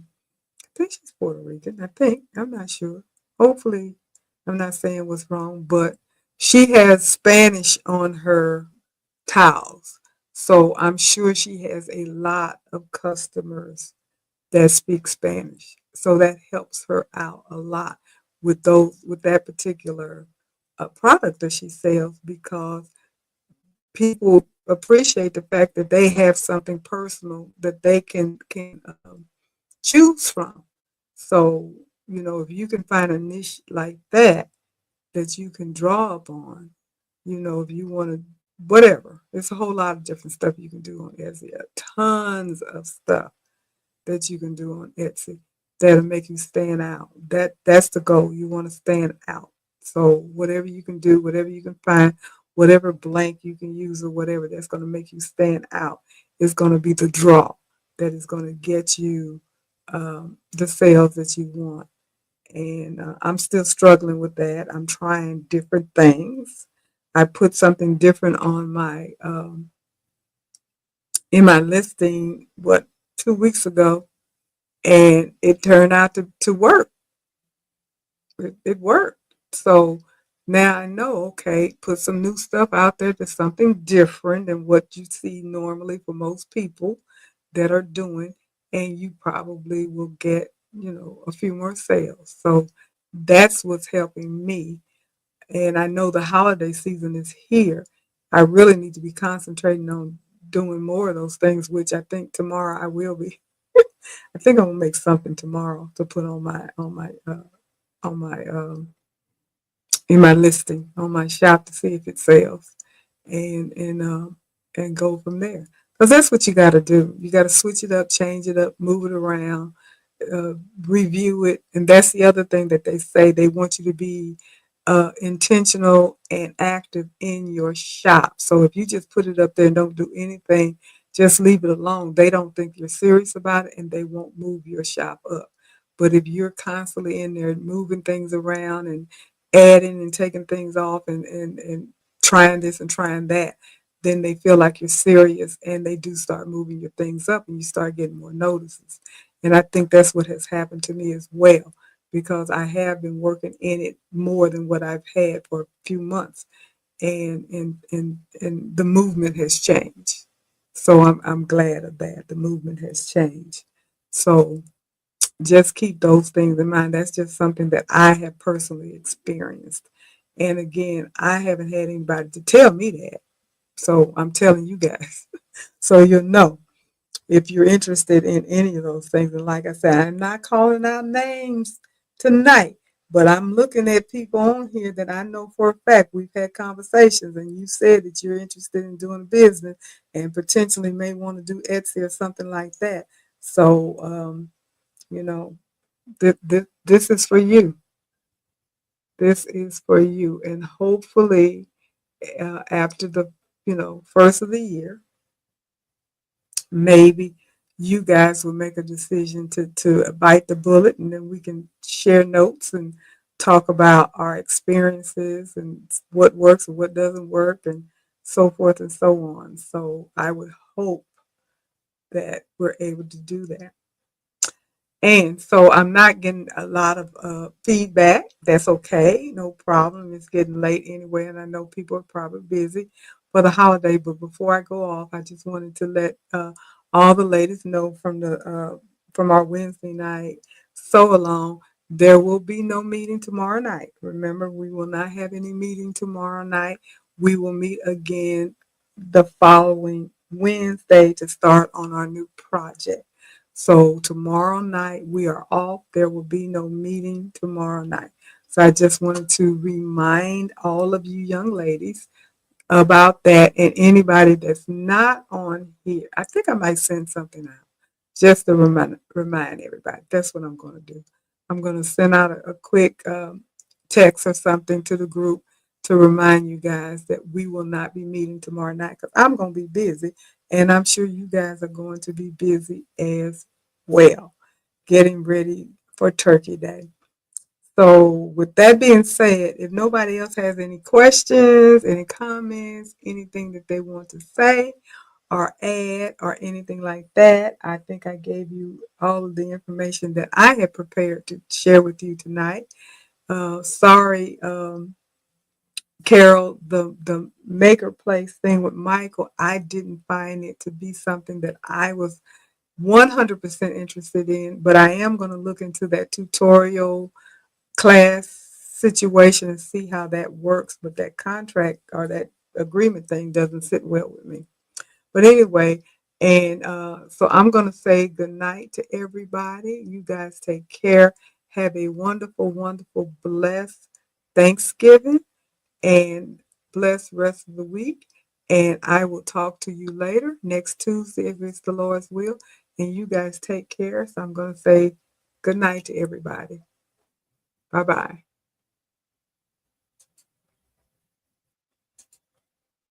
think she's Puerto Rican. I think, I'm not sure. Hopefully, I'm not saying what's wrong, but she has Spanish on her tiles. So I'm sure she has a lot of customers that speak Spanish. So that helps her out a lot with that particular product that she sells, because people appreciate the fact that they have something personal that they can choose from. So if you can find a niche like that, that you can draw upon. If you want to, whatever. There's a whole lot of different stuff you can do on Etsy. Tons of stuff that you can do on Etsy that'll make you stand out. That's the goal. You want to stand out. So whatever you can do, whatever you can find, whatever blank you can use or whatever that's going to make you stand out is going to be the draw that is going to get you the sales that you want. And I'm still struggling with that. I'm trying different things. I put something different on my in my listing 2 weeks ago, and it turned out to work. It worked. So now I know, okay, put some new stuff out there that's something different than what you see normally for most people that are doing, and you probably will get, a few more sales. So that's what's helping me. And I know the holiday season is here. I really need to be concentrating on doing more of those things, which I think tomorrow I will be. I think I'm gonna make something tomorrow to put on my in my listing on my shop to see if it sells, and go from there. Because that's what you got to do. You got to switch it up, change it up, move it around, uh, review it, and that's the other thing that they say. They want you to be intentional and active in your shop. So if you just put it up there and don't do anything, just leave it alone. They don't think you're serious about it, and they won't move your shop up. But if you're constantly in there moving things around and adding and taking things off and trying this and trying that, then they feel like you're serious and they do start moving your things up and you start getting more notices. And I think that's what has happened to me as well, because I have been working in it more than what I've had for a few months. And the movement has changed. So I'm glad of that. The movement has changed. So just keep those things in mind. That's just something that I have personally experienced. And again, I haven't had anybody to tell me that. So I'm telling you guys. So you'll know if you're interested in any of those things. And like I said, I'm not calling out names tonight, but I'm looking at people on here that I know for a fact we've had conversations, and you said that you're interested in doing a business and potentially may want to do Etsy or something like that. So, you know, this is for you. This is for you. And hopefully, after the, first of the year, maybe you guys will make a decision to bite the bullet, and then we can share notes and talk about our experiences and what works and what doesn't work and so forth and so on. So I would hope that we're able to do that. And so I'm not getting a lot of feedback. That's okay. No problem. It's getting late anyway, and I know people are probably busy for the holiday. But before I go off, I just wanted to let all the ladies know from our Wednesday night sew along. There will be no meeting tomorrow night. Remember, we will not have any meeting tomorrow night. We will meet again the following Wednesday to start on our new project. So tomorrow night we are off. There will be no meeting tomorrow night. So I just wanted to remind all of you young ladies about that, and anybody that's not on here. I think I might send something out just to remind everybody. That's what I'm going to do. I'm going to send out a quick text or something to the group to remind you guys that we will not be meeting tomorrow night, because I'm going to be busy, and I'm sure you guys are going to be busy as well, getting ready for Turkey Day. So, with that being said, if nobody else has any questions, any comments, anything that they want to say or add or anything like that, I think I gave you all of the information that I had prepared to share with you tonight. Sorry, Carol, the maker place thing with Michael, I didn't find it to be something that I was 100% interested in, but I am going to look into that tutorial class situation and see how that works. But that contract or that agreement thing doesn't sit well with me. But anyway, and so I'm going to say good night to everybody. You guys take care. Have a wonderful, wonderful, blessed Thanksgiving and blessed rest of the week. And I will talk to you later next Tuesday if it's the Lord's will. And you guys take care. So I'm going to say good night to everybody. Bye bye.